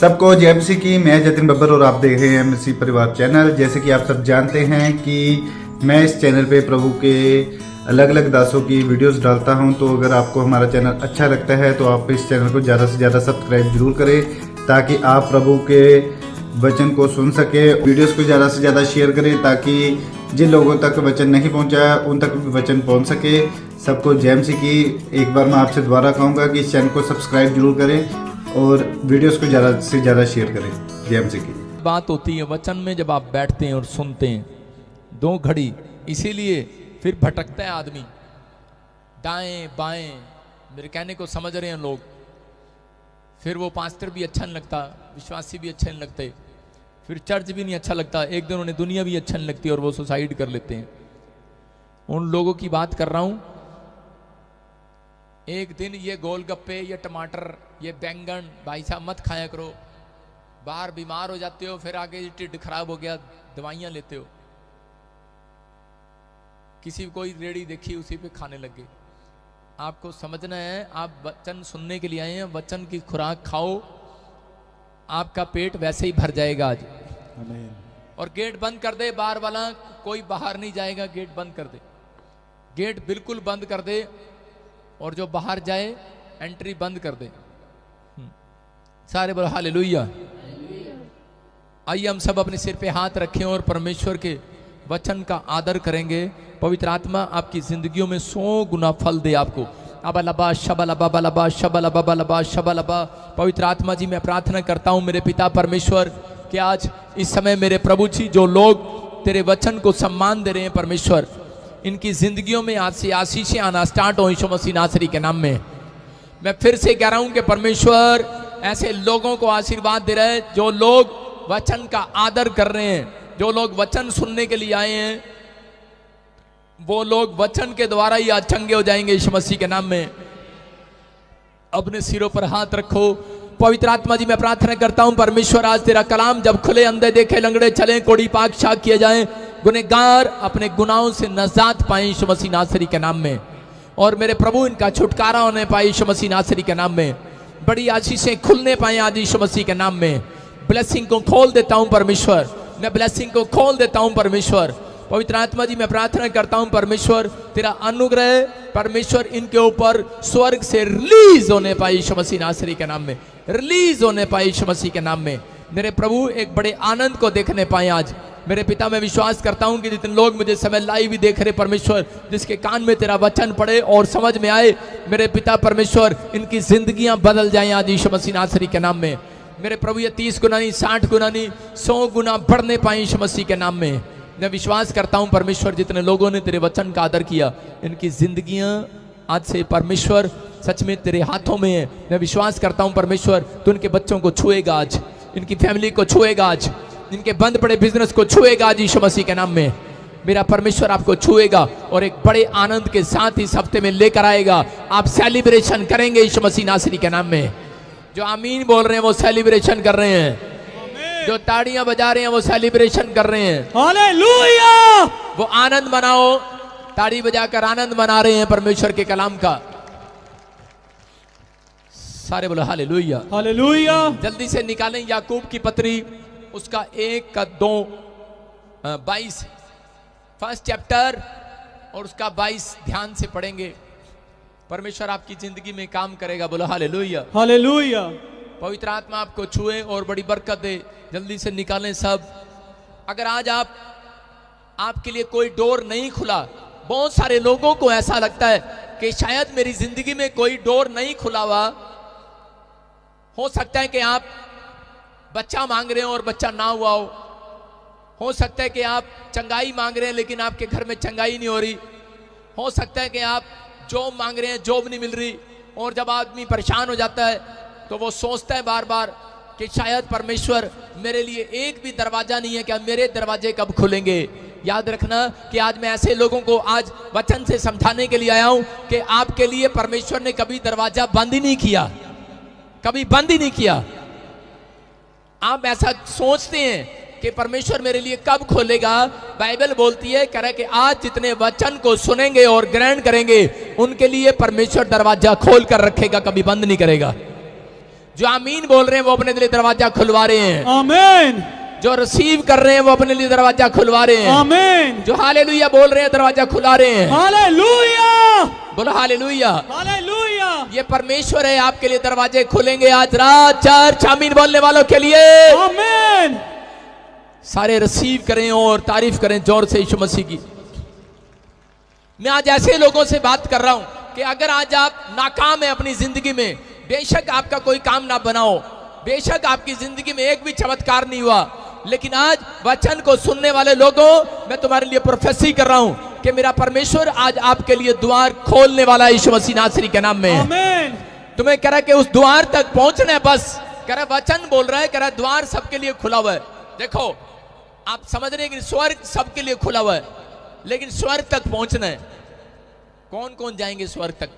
सबको जय मसीह की। मैं जतिन बब्बर और आप देख रहे हैं मसीह परिवार चैनल। जैसे कि आप सब जानते हैं कि मैं इस चैनल पे प्रभु के अलग अलग दासों की वीडियोस डालता हूं, तो अगर आपको हमारा चैनल अच्छा लगता है तो आप इस चैनल को ज़्यादा से ज़्यादा सब्सक्राइब जरूर करें, ताकि आप प्रभु के वचन को सुन सके। वीडियोस को ज़्यादा से ज़्यादा शेयर करें, ताकि जिन लोगों तक वचन नहीं पहुंचा उन तक भी वचन पहुंच सके। सबको जय मसीह की। एक बार मैं आपसे दोबारा कहूँगा कि इस चैनल को सब्सक्राइब जरूर करें और वीडियोस को ज़्यादा से ज़्यादा शेयर करें। जय मसीह की। बात होती है वचन में, जब आप बैठते हैं और सुनते हैं 2 घड़ी, इसीलिए फिर भटकता है आदमी दाएं बाएं। मेरे कहने को समझ रहे हैं लोग। फिर वो पास्टर भी अच्छा नहीं लगता, विश्वासी भी अच्छे नहीं लगते, फिर चर्च भी नहीं अच्छा लगता, एक दिन उन्हें दुनिया भी अच्छा नहीं लगती और वो सुसाइड कर लेते हैं। उन लोगों की बात कर रहा हूं। एक दिन ये गोलगप्पे, ये टमाटर, ये बैंगन भाई साहब मत खाया करो, बाहर बीमार हो जाते हो, फिर आगे टिड्ड खराब हो गया, दवाइयां लेते हो। किसी कोई रेड़ी देखी उसी पे खाने लगे। आपको समझना है, आप वचन सुनने के लिए आए हैं, वचन की खुराक खाओ, आपका पेट वैसे ही भर जाएगा आज। और गेट बंद कर दे बाहर वाला, कोई बाहर नहीं जाएगा, गेट बंद कर दे, गेट बिल्कुल बंद कर दे, और जो बाहर जाए एंट्री बंद कर दे। सारे बोलो हालेलुया। आइए हम सब अपने सिर पे हाथ रखें और परमेश्वर के वचन का आदर करेंगे। पवित्र आत्मा आपकी जिंदगियों में 100 गुना फल दे आपको। अबलबा शबलबा बलबा शबलबा बलबा शबलबा। पवित्र आत्मा जी, मैं प्रार्थना करता हूँ मेरे पिता परमेश्वर कि आज इस समय मेरे प्रभु जी, जो लोग तेरे वचन को सम्मान दे रहे हैं परमेश्वर, इनकी जिंदगियों में आज से आशीषें आना स्टार्ट हो यीशु मसीह नासरी के नाम में। मैं फिर से कह रहा हूं कि परमेश्वर ऐसे लोगों को आशीर्वाद दे रहे हैं जो लोग वचन का आदर कर रहे हैं, जो लोग वचन सुनने के लिए आए हैं, वो लोग वचन के द्वारा ही आज चंगे हो जाएंगे यीशु मसीह के नाम में। अपने सिरों पर हाथ रखो। पवित्र आत्मा जी, मैं प्रार्थना करता हूं परमेश्वर, आज तेरा कलाम जब खुले, अंधे देखे, लंगड़े चले, कोड़ी पाक शाक किए जाएं, गुनहगार अपने गुनाहों से नजात पाए यीशु मसीह नासरी के नाम में, और मेरे प्रभु इनका छुटकारा होने पाए यीशु मसीह नासरी के नाम में। बड़ी आशीषें खुलने पाए आज यीशु मसीह के नाम में। ब्लेसिंग को खोल देता हूं परमेश्वर, मैं ब्लेसिंग को खोल देता हूं परमेश्वर। पवित्र आत्मा जी, मैं प्रार्थना करता हूं परमेश्वर, तेरा अनुग्रह परमेश्वर इनके ऊपर स्वर्ग से रिलीज होने पाए यीशु मसीह नासरी के नाम में, रिलीज होने पाए यीशु मसीह के नाम में। मेरे प्रभु एक बड़े आनंद को देखने पाए आज। मेरे पिता, मैं विश्वास करता हूं कि जितने लोग मुझे समय लाइव भी देख रहे परमेश्वर, जिसके कान में तेरा वचन पड़े और समझ में आए, मेरे पिता परमेश्वर, इनकी जिंदगियां बदल जाएं आज यीशु मसीह नासरी के नाम में। मेरे प्रभु, ये 30 गुना नहीं, 60 गुना नहीं, 100 गुना बढ़ने पाए यीशु मसीह के नाम में। मैं विश्वास करता हूं परमेश्वर, जितने लोगों ने तेरे वचन का आदर किया, इनकी जिंदगियां आज से परमेश्वर सच में तेरे हाथों में है। मैं विश्वास करता हूं परमेश्वर, तू इनके बच्चों को छुएगा आज, इनकी फैमिली को छुएगा आज, इनके बंद पड़े बिजनेस को छुएगा आज यीशु मसीह के नाम में। मेरा परमेश्वर आपको छुएगा और एक बड़े आनंद के साथ इस हफ्ते में लेकर आएगा। आप सेलिब्रेशन करेंगे यीशु मसीह नासरी के नाम में। जो आमीन बोल रहे हैं वो सेलिब्रेशन कर रहे हैं, जो ताड़ियां बजा रहे हैं वो सेलिब्रेशन कर रहे हैं। हालेलुया। वो आनंद मनाओ, ताड़ी बजाकर आनंद मना रहे हैं परमेश्वर के कलाम का। सारे बोलो हालेलुया। हालेलुया। जल्दी से निकालें याकूब की पत्री, उसका 1 का 2 22 फर्स्ट चैप्टर और उसका 22 ध्यान से पढ़ेंगे। परमेश्वर आपकी जिंदगी में काम करेगा। बोलो हालेलुया। हालेलुया। पवित्र आत्मा आपको छुए और बड़ी बरकत दे। जल्दी से निकालें सब। अगर आज आपके लिए कोई डोर नहीं खुला, बहुत सारे लोगों को ऐसा लगता है कि शायद मेरी जिंदगी में कोई डोर नहीं खुला हुआ। हो सकता है कि आप बच्चा मांग रहे हो और बच्चा ना हुआ हो सकता है कि आप चंगाई मांग रहे हैं लेकिन आपके घर में चंगाई नहीं हो रही। हो सकता है कि आप जॉब मांग रहे हैं, जॉब नहीं मिल रही, और जब आदमी परेशान हो जाता है तो वो सोचता है बार बार कि शायद परमेश्वर मेरे लिए एक भी दरवाजा नहीं है, क्या मेरे दरवाजे कब खुलेंगे। याद रखना कि आज मैं ऐसे लोगों को आज वचन से समझाने के लिए आया हूं कि आपके लिए परमेश्वर ने कभी दरवाजा बंद ही नहीं किया, कभी बंद ही नहीं किया। आप ऐसा सोचते हैं कि परमेश्वर मेरे लिए कब खोलेगा। बाइबल बोलती है, कह रहा है कि आज जितने वचन को सुनेंगे और ग्रहण करेंगे उनके लिए परमेश्वर दरवाजा खोल कर रखेगा, कभी बंद नहीं करेगा। जो आमीन बोल रहे हैं वो अपने लिए दरवाजा खुलवा रहे हैं। आमीन। जो रिसीव कर रहे हैं वो अपने लिए दरवाजा खुलवा रहे हैं। आमीन। जो हालेलुया बोल रहे हैं दरवाजा खुला रहे हैं। हालेलुया। बोलो हालेलुया। हालेलुया। ये परमेश्वर है, आपके लिए दरवाजे खुलेंगे आज रात। चर्च आमीन बोलने वालों के लिए आमीन। सारे रिसीव करें और तारीफ करें जोर से यीशु मसीह की। मैं आज ऐसे लोगों से बात कर रहा हूं कि अगर आज आप नाकाम है अपनी जिंदगी में, बेशक आपका कोई काम ना बनाओ, बेशक आपकी जिंदगी में एक भी चमत्कार नहीं हुआ, लेकिन आज वचन को सुनने वाले लोगों, मैं तुम्हारे लिए प्रोफेसी कर रहा हूं कि मेरा परमेश्वर आज आपके लिए द्वार खोलने वाला है यीशु मसीह नासरी के नाम में। आमीन। तुम्हें कह रहा है कि उस द्वार तक पहुंचना है, बस कह रहा है वचन बोल रहा है, कह रहा है द्वार सबके लिए खुला हुआ है। देखो आप समझ रहे हैं कि स्वर्ग सबके लिए खुला हुआ है, लेकिन स्वर्ग तक पहुंचना है। कौन कौन जाएंगे स्वर्ग तक?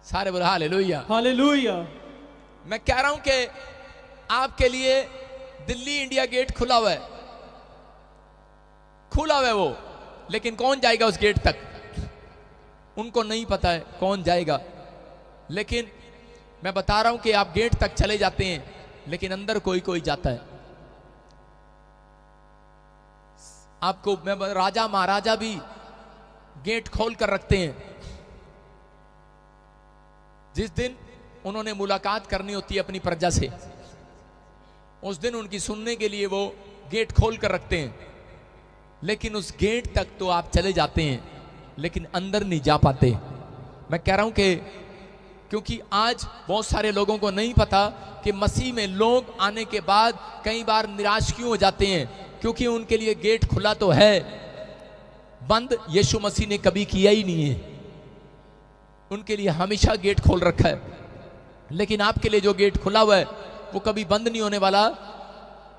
सारे बोले हालेलुया। हालेलुया। मैं कह रहा हूं कि आपके लिए दिल्ली इंडिया गेट खुला हुआ है, खुला हुआ है वो, लेकिन कौन जाएगा उस गेट तक? उनको नहीं पता है कौन जाएगा, लेकिन मैं बता रहा हूं कि आप गेट तक चले जाते हैं, लेकिन अंदर कोई कोई जाता है। आपको मैं राजा महाराजा भी गेट खोल कर रखते हैं। जिस दिन उन्होंने मुलाकात करनी होती है अपनी प्रजा से, उस दिन उनकी सुनने के लिए वो गेट खोल कर रखते हैं, लेकिन उस गेट तक तो आप चले जाते हैं, लेकिन अंदर नहीं जा पाते। मैं कह रहा हूं कि क्योंकि आज बहुत सारे लोगों को नहीं पता कि मसीह में लोग आने के बाद कई बार निराश क्यों हो जाते हैं, क्योंकि उनके लिए गेट खुला तो है, बंद यीशु मसीह ने कभी किया ही नहीं है। उनके लिए हमेशा गेट खोल रखा है, लेकिन आपके लिए जो गेट खुला हुआ है वो कभी बंद नहीं होने वाला।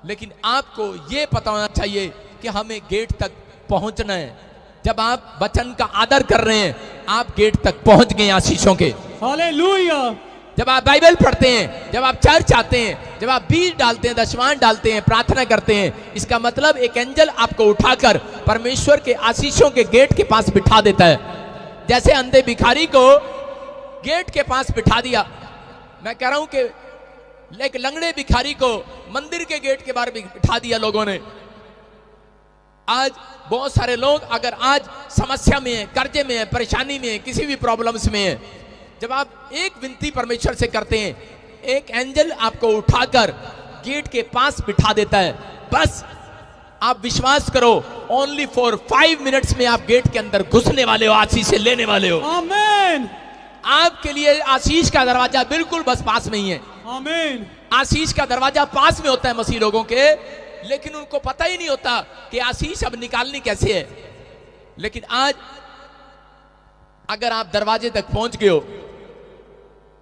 लेकिन आपको यह पता होना चाहिए कि हमें गेट तक पहुंचना है। जब आप वचन का आदर कर रहे हैं, आप गेट तक पहुंच गए आशीषों के। हालेलुया। जब आप बाइबल पढ़ते हैं, जब आप चर्च आते हैं, जब आप बीज डालते हैं, दशवान डालते हैं, प्रार्थना करते हैं, इसका मतलब एक एंजल आपको उठाकर परमेश्वर के आशीषों के गेट के पास बिठा देता है। जैसे अंधे भिखारी को गेट के पास बिठा दिया, मैं कह रहा हूं कि एक लंगड़े भिखारी को मंदिर के गेट के बाहर बिठा दिया लोगों ने। आज बहुत सारे लोग अगर आज समस्या में है, कर्जे में है, परेशानी में है, किसी भी प्रॉब्लम्स में है, जब आप एक विनती परमेश्वर से करते हैं, एक एंजल आपको उठाकर गेट के पास बिठा देता है। बस आप विश्वास करो, ओनली फॉर 5 मिनट्स में आप गेट के अंदर घुसने वाले हो, आशीष से लेने वाले हो। आमीन। आपके लिए आशीष का दरवाजा बिल्कुल बस पास में ही है। आमीन। आशीष का दरवाजा पास में होता है मसीह लोगों के, लेकिन उनको पता ही नहीं होता कि आशीष अब निकालनी कैसे है। लेकिन आज अगर आप दरवाजे तक पहुंच गए हो,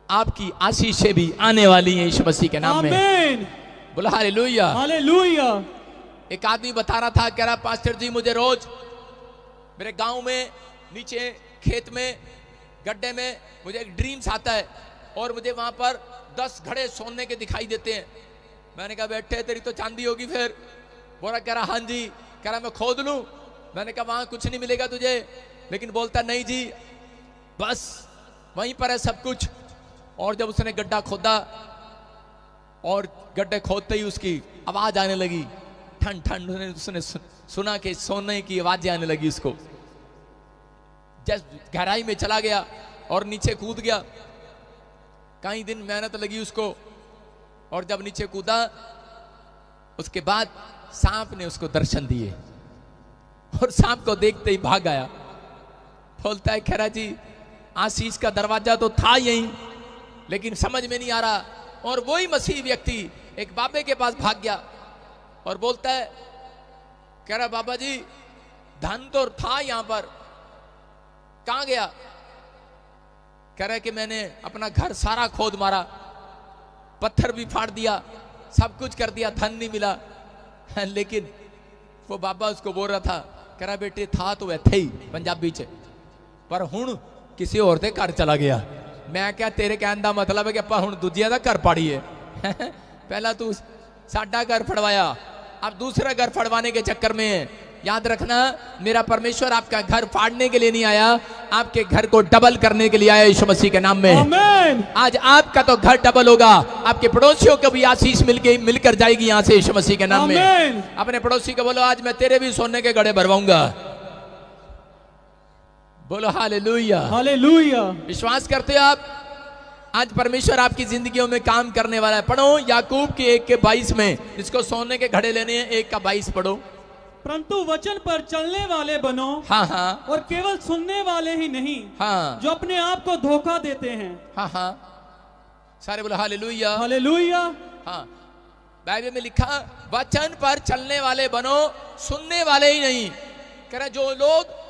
आपकी आशीषें भी आने वाली हैं यीशु मसीह के नाम में। आमीन। बोला हालेलुया। हालेलुया। एक आदमी बता रहा था, कह रहा पास्टर जी मुझे रोज मेरे गांव में नीचे खेत में गड्ढे में मुझे एक ड्रीम्स आता है और मुझे वहां पर 10 घड़े सोने के दिखाई देते हैं। मैंने कहा बेटे तेरी तो चांदी होगी फिर। बोला कह रहा हाँ जी। कह रहा मैं खोद लूं। मैंने कहा वहां कुछ नहीं मिलेगा तुझे, लेकिन बोलता नहीं जी बस वहीं पर है सब कुछ। और जब उसने गड्ढा खोदा और गड्ढे खोदते ही उसकी आवाज आने लगी, ठंड ठंड, उसने सुना कि सोने की आवाजें आने लगी उसको। जस्ट गहराई में चला गया और नीचे कूद गया। कई दिन मेहनत लगी उसको, और जब नीचे कूदा उसके बाद सांप ने उसको दर्शन दिए और सांप को देखते ही भाग आया। बोलता है खैरा जी आशीष का दरवाजा तो था यहीं, लेकिन समझ में नहीं आ रहा। और वही मसीह व्यक्ति एक बाबे के पास भाग गया और बोलता है कह रहा बाबा जी धन तो था यहां पर, कहां गया? कह रहा है कि मैंने अपना घर सारा खोद मारा, पत्थर भी फाड़ दिया, सब कुछ कर दिया, धन नहीं मिला। लेकिन वो बाबा उसको बोल रहा था, कह रहा बेटे था तो वह थे ही पंजाबी च, पर हुण किसी और दे घर चला गया। मैं क्या तेरे कहने का मतलब है कि ਆਪਾਂ ਹੁਣ ਦੂਜਿਆਂ ਦਾ घर पाड़ीए। पहला तू साडा घर फड़वाया, अब दूसरा घर फड़वाने के चक्कर में याद रखना, मेरा परमेश्वर आपका घर फाड़ने के लिए नहीं आया, आपके घर को डबल करने के लिए आया यीशु मसीह के नाम में। आमेन। आज आपका तो घर डबल होगा, आपके पड़ोसियों को भी आशीष मिलकर जाएगी यहाँ से यीशु मसीह के नाम में। आमेन। अपने पड़ोसी को बोलो, आज मैं तेरे भी सोने के घड़े भरवाऊंगा। बोलो हालेलुया। हालेलुया। विश्वास करते हो आप? आज परमेश्वर आपकी जिंदगियों में काम करने वाला है। पढ़ो याकूब के 1:22 में, जिसको सोने के घड़े लेने हैं 1:22 पढ़ो। परंतु वचन पर चलने वाले बनो, हाँ हाँ और केवल सुनने वाले ही नहीं, हाँ जो अपने आप को धोखा देते हैं। हाँ हाँ, सारे बोलो हालेलुया। हालेलुया। हाँ, बाइबल में लिखा वचन पर चलने वाले बनो, सुनने वाले ही नहीं। कह रहा जो लोग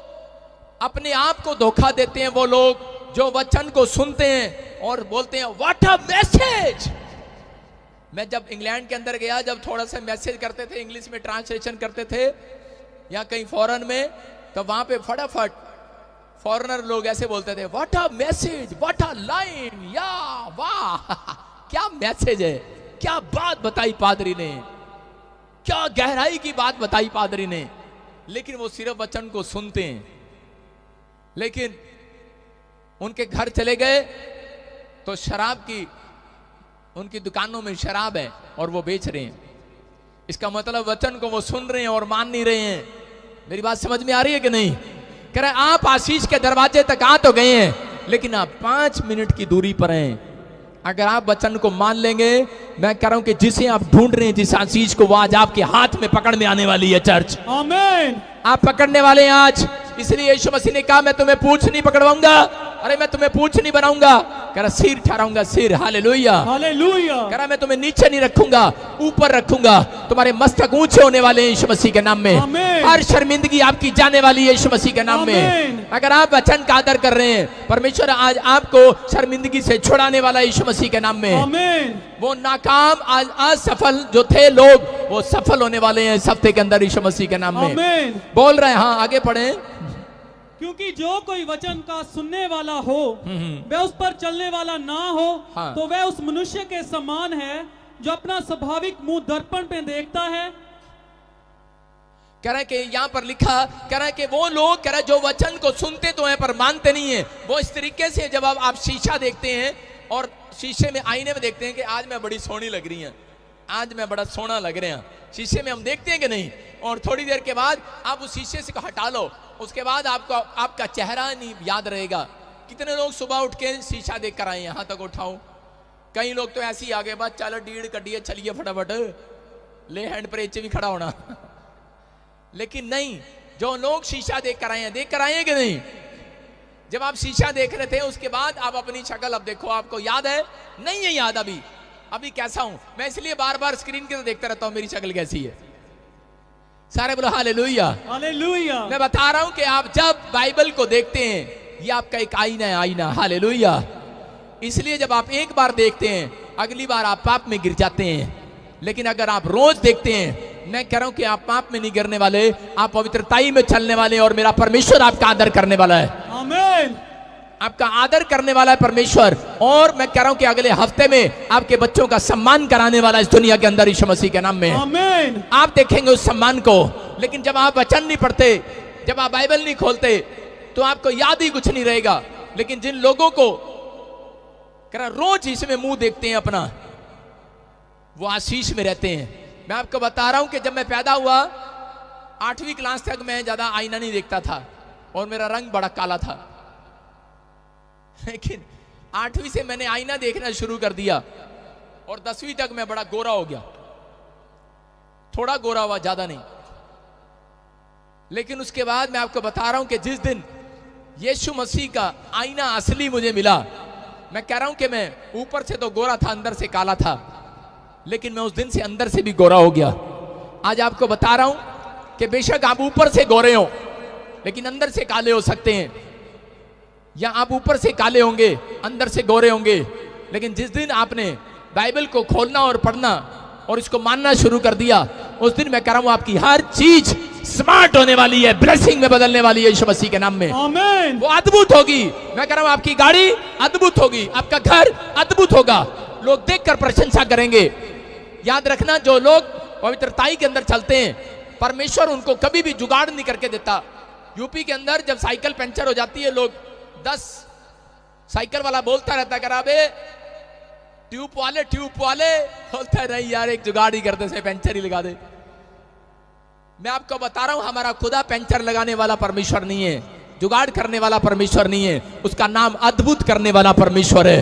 अपने आप को धोखा देते हैं, वो लोग जो वचन को सुनते हैं और बोलते हैं व्हाट अ मैसेज। मैं जब इंग्लैंड के अंदर गया, जब थोड़ा सा मैसेज करते थे, इंग्लिश में ट्रांसलेशन करते थे या कहीं फॉरेन में, तो वहां पे फटाफट फॉरेनर लोग ऐसे बोलते थे what a message, what a line, या वाह क्या मैसेज है, क्या बात बताई पादरी ने, क्या गहराई की बात बताई पादरी ने। लेकिन वो सिर्फ वचन को सुनते हैं, लेकिन उनके घर चले गए तो शराब की, उनकी दुकानों में शराब है और वो बेच रहे हैं। इसका मतलब वचन को वो सुन रहे हैं और मान नहीं रहे हैं। मेरी बात समझ में आ रही है कि नहीं? कह रहे आप आशीष के दरवाजे तक आ तो गए हैं, लेकिन आप 5 मिनट की दूरी पर हैं। अगर आप वचन को मान लेंगे, मैं कह रहा हूं कि जिसे आप ढूंढ रहे हैं, जिस आशीष को, वो आज आपके हाथ में पकड़ में आने वाली है। चर्च, आमेन। आप पकड़ने वाले हैं आज। इसलिए यीशु मसीह ने कहा मैं तुम्हें पूंछ नहीं पकड़वाऊंगा, अरे मैं तुम्हें पूंछ नहीं बनाऊंगा, कह रहा सिर ठहराऊंगा, सिर। हालेलुया। हालेलुया। कह रहा मैं तुम्हें नीचे नहीं रखूंगा, ऊपर रखूंगा। तुम्हारे मस्तक ऊंचे होने वाले हैं यीशु मसीह के नाम में। आमेन। हर शर्मिंदगी आपकी जाने वाली है यीशु मसीह के नाम में। आमेन। अगर आप वचन का आदर कर रहे हैं, परमेश्वर आज आपको शर्मिंदगी से छुड़ाने वाला है यीशु मसीह के नाम में। आमेन। वो नाकाम आज असफल जो थे लोग, वो सफल होने वाले हैं इस हफ्ते के अंदर यीशु मसीह के नाम में। आमेन। बोल रहे हैं। हाँ, आगे पढ़ें। क्योंकि जो कोई वचन का सुनने वाला हो, वह उस पर चलने वाला ना हो, हाँ। तो वह उस मनुष्य के समान है जो अपना स्वाभाविक मुंह दर्पण पे देखता है। कह रहा है कि यहां पर लिखा, कह रहा है कि वो लोग, कह रहा है जो वचन को सुनते तो हैं पर मानते नहीं है। वो इस तरीके से, जब आप शीशा देखते हैं और शीशे में, आईने में देखते हैं कि आज मैं बड़ी सोहनी लग रही हैं, आज मैं बड़ा सोना लग रहे हैं, शीशे में हम देखते हैं कि नहीं। और थोड़ी देर के बाद आप उस शीशे से हटा लो, उसके बाद आपको आपका चेहरा नहीं याद रहेगा। कितने लोग सुबह उठ के शीशा देख कर आए, यहां तक उठाओ। कई लोग तो ऐसे ही आगे, बस चलो डीड़ कटिए, चलिए फटाफट, ले हैंड पर भी खड़ा होना। लेकिन नहीं, जो लोग शीशा देख कर आए हैं कि नहीं? जब आप शीशा देख रहे थे, उसके बाद आप अपनी शक्ल अब देखो, आपको याद है? नहीं है याद अभी कैसा हूं मैं, इसलिए बार बार स्क्रीन के तो देखता रहता हूं मेरी शक्ल कैसी है। सारे बोलो हालेलुया। हालेलुया। मैं बता रहा हूं कि आप जब बाइबल को देखते हैं, ये आपका एक आईना है, आईना। हालेलुया। इसलिए जब आप एक बार देखते हैं, अगली बार आप पाप में गिर जाते हैं। लेकिन अगर आप रोज देखते हैं, मैं कह रहा हूं कि आप पाप में नहीं गिरने वाले, आप पवित्रताई में चलने वाले, और मेरा परमेश्वर आपका आदर करने वाला है। आमेन। आपका आदर करने वाला है परमेश्वर। और मैं कह रहा हूं कि अगले हफ्ते में आपके बच्चों का सम्मान कराने वाला इस दुनिया के अंदर यीशु मसीह के नाम में। आमेन। आप देखेंगे उस सम्मान को। लेकिन जब आप वचन नहीं पढ़ते, जब आप बाइबल नहीं खोलते, तो आपको याद ही कुछ नहीं रहेगा। लेकिन जिन लोगों को कह रहा रोज इसमें मुंह देखते हैं अपना, वो आशीष में रहते हैं। मैं आपको बता रहा हूं कि जब मैं पैदा हुआ, 8वीं क्लास तक मैं ज्यादा आईना नहीं देखता था और मेरा रंग बड़ा काला था। लेकिन 8वीं से मैंने आईना देखना शुरू कर दिया और 10वीं तक मैं बड़ा गोरा हो गया, थोड़ा गोरा हुआ, ज्यादा नहीं। लेकिन उसके बाद मैं आपको बता रहा हूं कि जिस दिन यीशु मसीह का आईना असली मुझे मिला, मैं कह रहा हूं कि मैं ऊपर से तो गोरा था, अंदर से काला था, लेकिन मैं उस दिन से अंदर से भी गोरा हो गया। आज आपको बता रहा हूं कि बेशक आप ऊपर से गोरे हो, लेकिन अंदर से काले हो सकते हैं, या आप ऊपर से काले होंगे, अंदर से गोरे होंगे। लेकिन जिस दिन आपने बाइबल को खोलना और पढ़ना और इसको मानना शुरू कर दिया, उस दिन मैं कह रहा हूं आपकी हर चीज स्मार्ट होने वाली है, ब्लेसिंग में बदलने वाली है यीशु मसीह के नाम में। आमेन। वो अद्भुत होगी। मैं कह रहा हूं आपकी गाड़ी अद्भुत होगी, आपका घर अद्भुत होगा, लोग देखकर प्रशंसा करेंगे। याद रखना, जो लोग पवित्रताई के अंदर चलते हैं, परमेश्वर उनको कभी भी जुगाड़ नहीं करके देता। यूपी के अंदर जब साइकिल पंचर हो जाती है, लोग 10 साइकिल वाला बोलता रहता करा बे ट्यूब वाले बोलता है नहीं यार एक जुगाड़ ही करते से पंचर ही लगा दे। मैं आपको बता रहा हूं हमारा खुदा पंचर लगाने वाला परमेश्वर नहीं है, जुगाड़ करने वाला परमेश्वर नहीं है, उसका नाम अद्भुत करने वाला परमेश्वर है।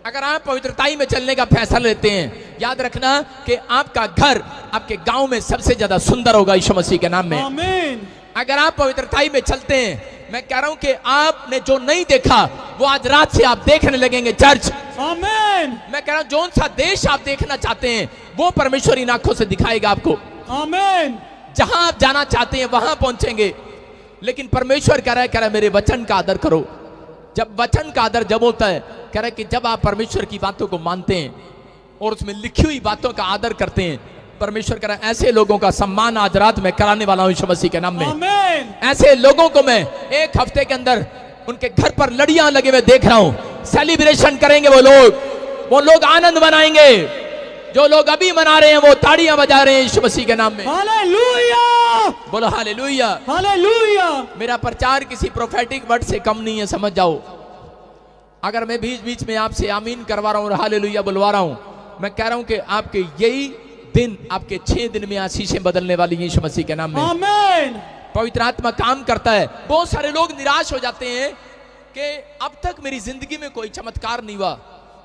अगर आप पवित्रताई में चलने का फैसला लेते हैं, याद रखना कि आपका घर आपके गांव में सबसे ज्यादा सुंदर होगा यीशु मसीह के नाम में। आमीन। अगर आप पवित्रताई में चलते हैं, मैं कह रहा हूं कि आपने जो नहीं देखा वो आज रात से आप देखने लगेंगे चर्च। आमीन। मैं कह रहा हूं जोन सा देश आप देखना चाहते हैं वो परमेश्वर इन आंखों से दिखाएगा आपको। आमीन। जहां आप जाना चाहते हैं वहां पहुंचेंगे। लेकिन परमेश्वर कह रहा है मेरे वचन का आदर करो। जब वचन का आदर जब होता है, कह रहा है कि जब आप परमेश्वर की बातों को मानते हैं और उसमें लिखी हुई बातों का आदर करते हैं, परमेश्वर कह रहा है ऐसे लोगों का सम्मान आज रात में कराने वाला हूं यीशु मसीह के नाम में। आमीन। ऐसे लोगों को मैं एक हफ्ते के अंदर उनके घर पर लड़ियां लगे हुए देख रहा हूं। सेलिब्रेशन करेंगे वो लोग आनंद मनाएंगे। जो लोग अभी मना रहे हैं वो ताड़ियां बजा रहे हैं यीशु मसीह के नाम में। हालेलुया। बोलो हालेलुया। हालेलुया। मेरा प्रचार किसी प्रोफेटिक वर्ड से कम नहीं है, समझ जाओ। अगर मैं बीच बीच में आपसे आमीन करवा रहा हूं और हालेलुया बुलवा रहा हूं, मैं कह रहा हूं कि आपके यही दिन, आपके 6 दिन में आशीषें बदलने वाली हैं यीशु मसीह के नाम में। आमीन। पवित्र आत्मा काम करता है। बहुत सारे लोग निराश हो जाते हैं कि अब तक मेरी जिंदगी में कोई चमत्कार नहीं हुआ,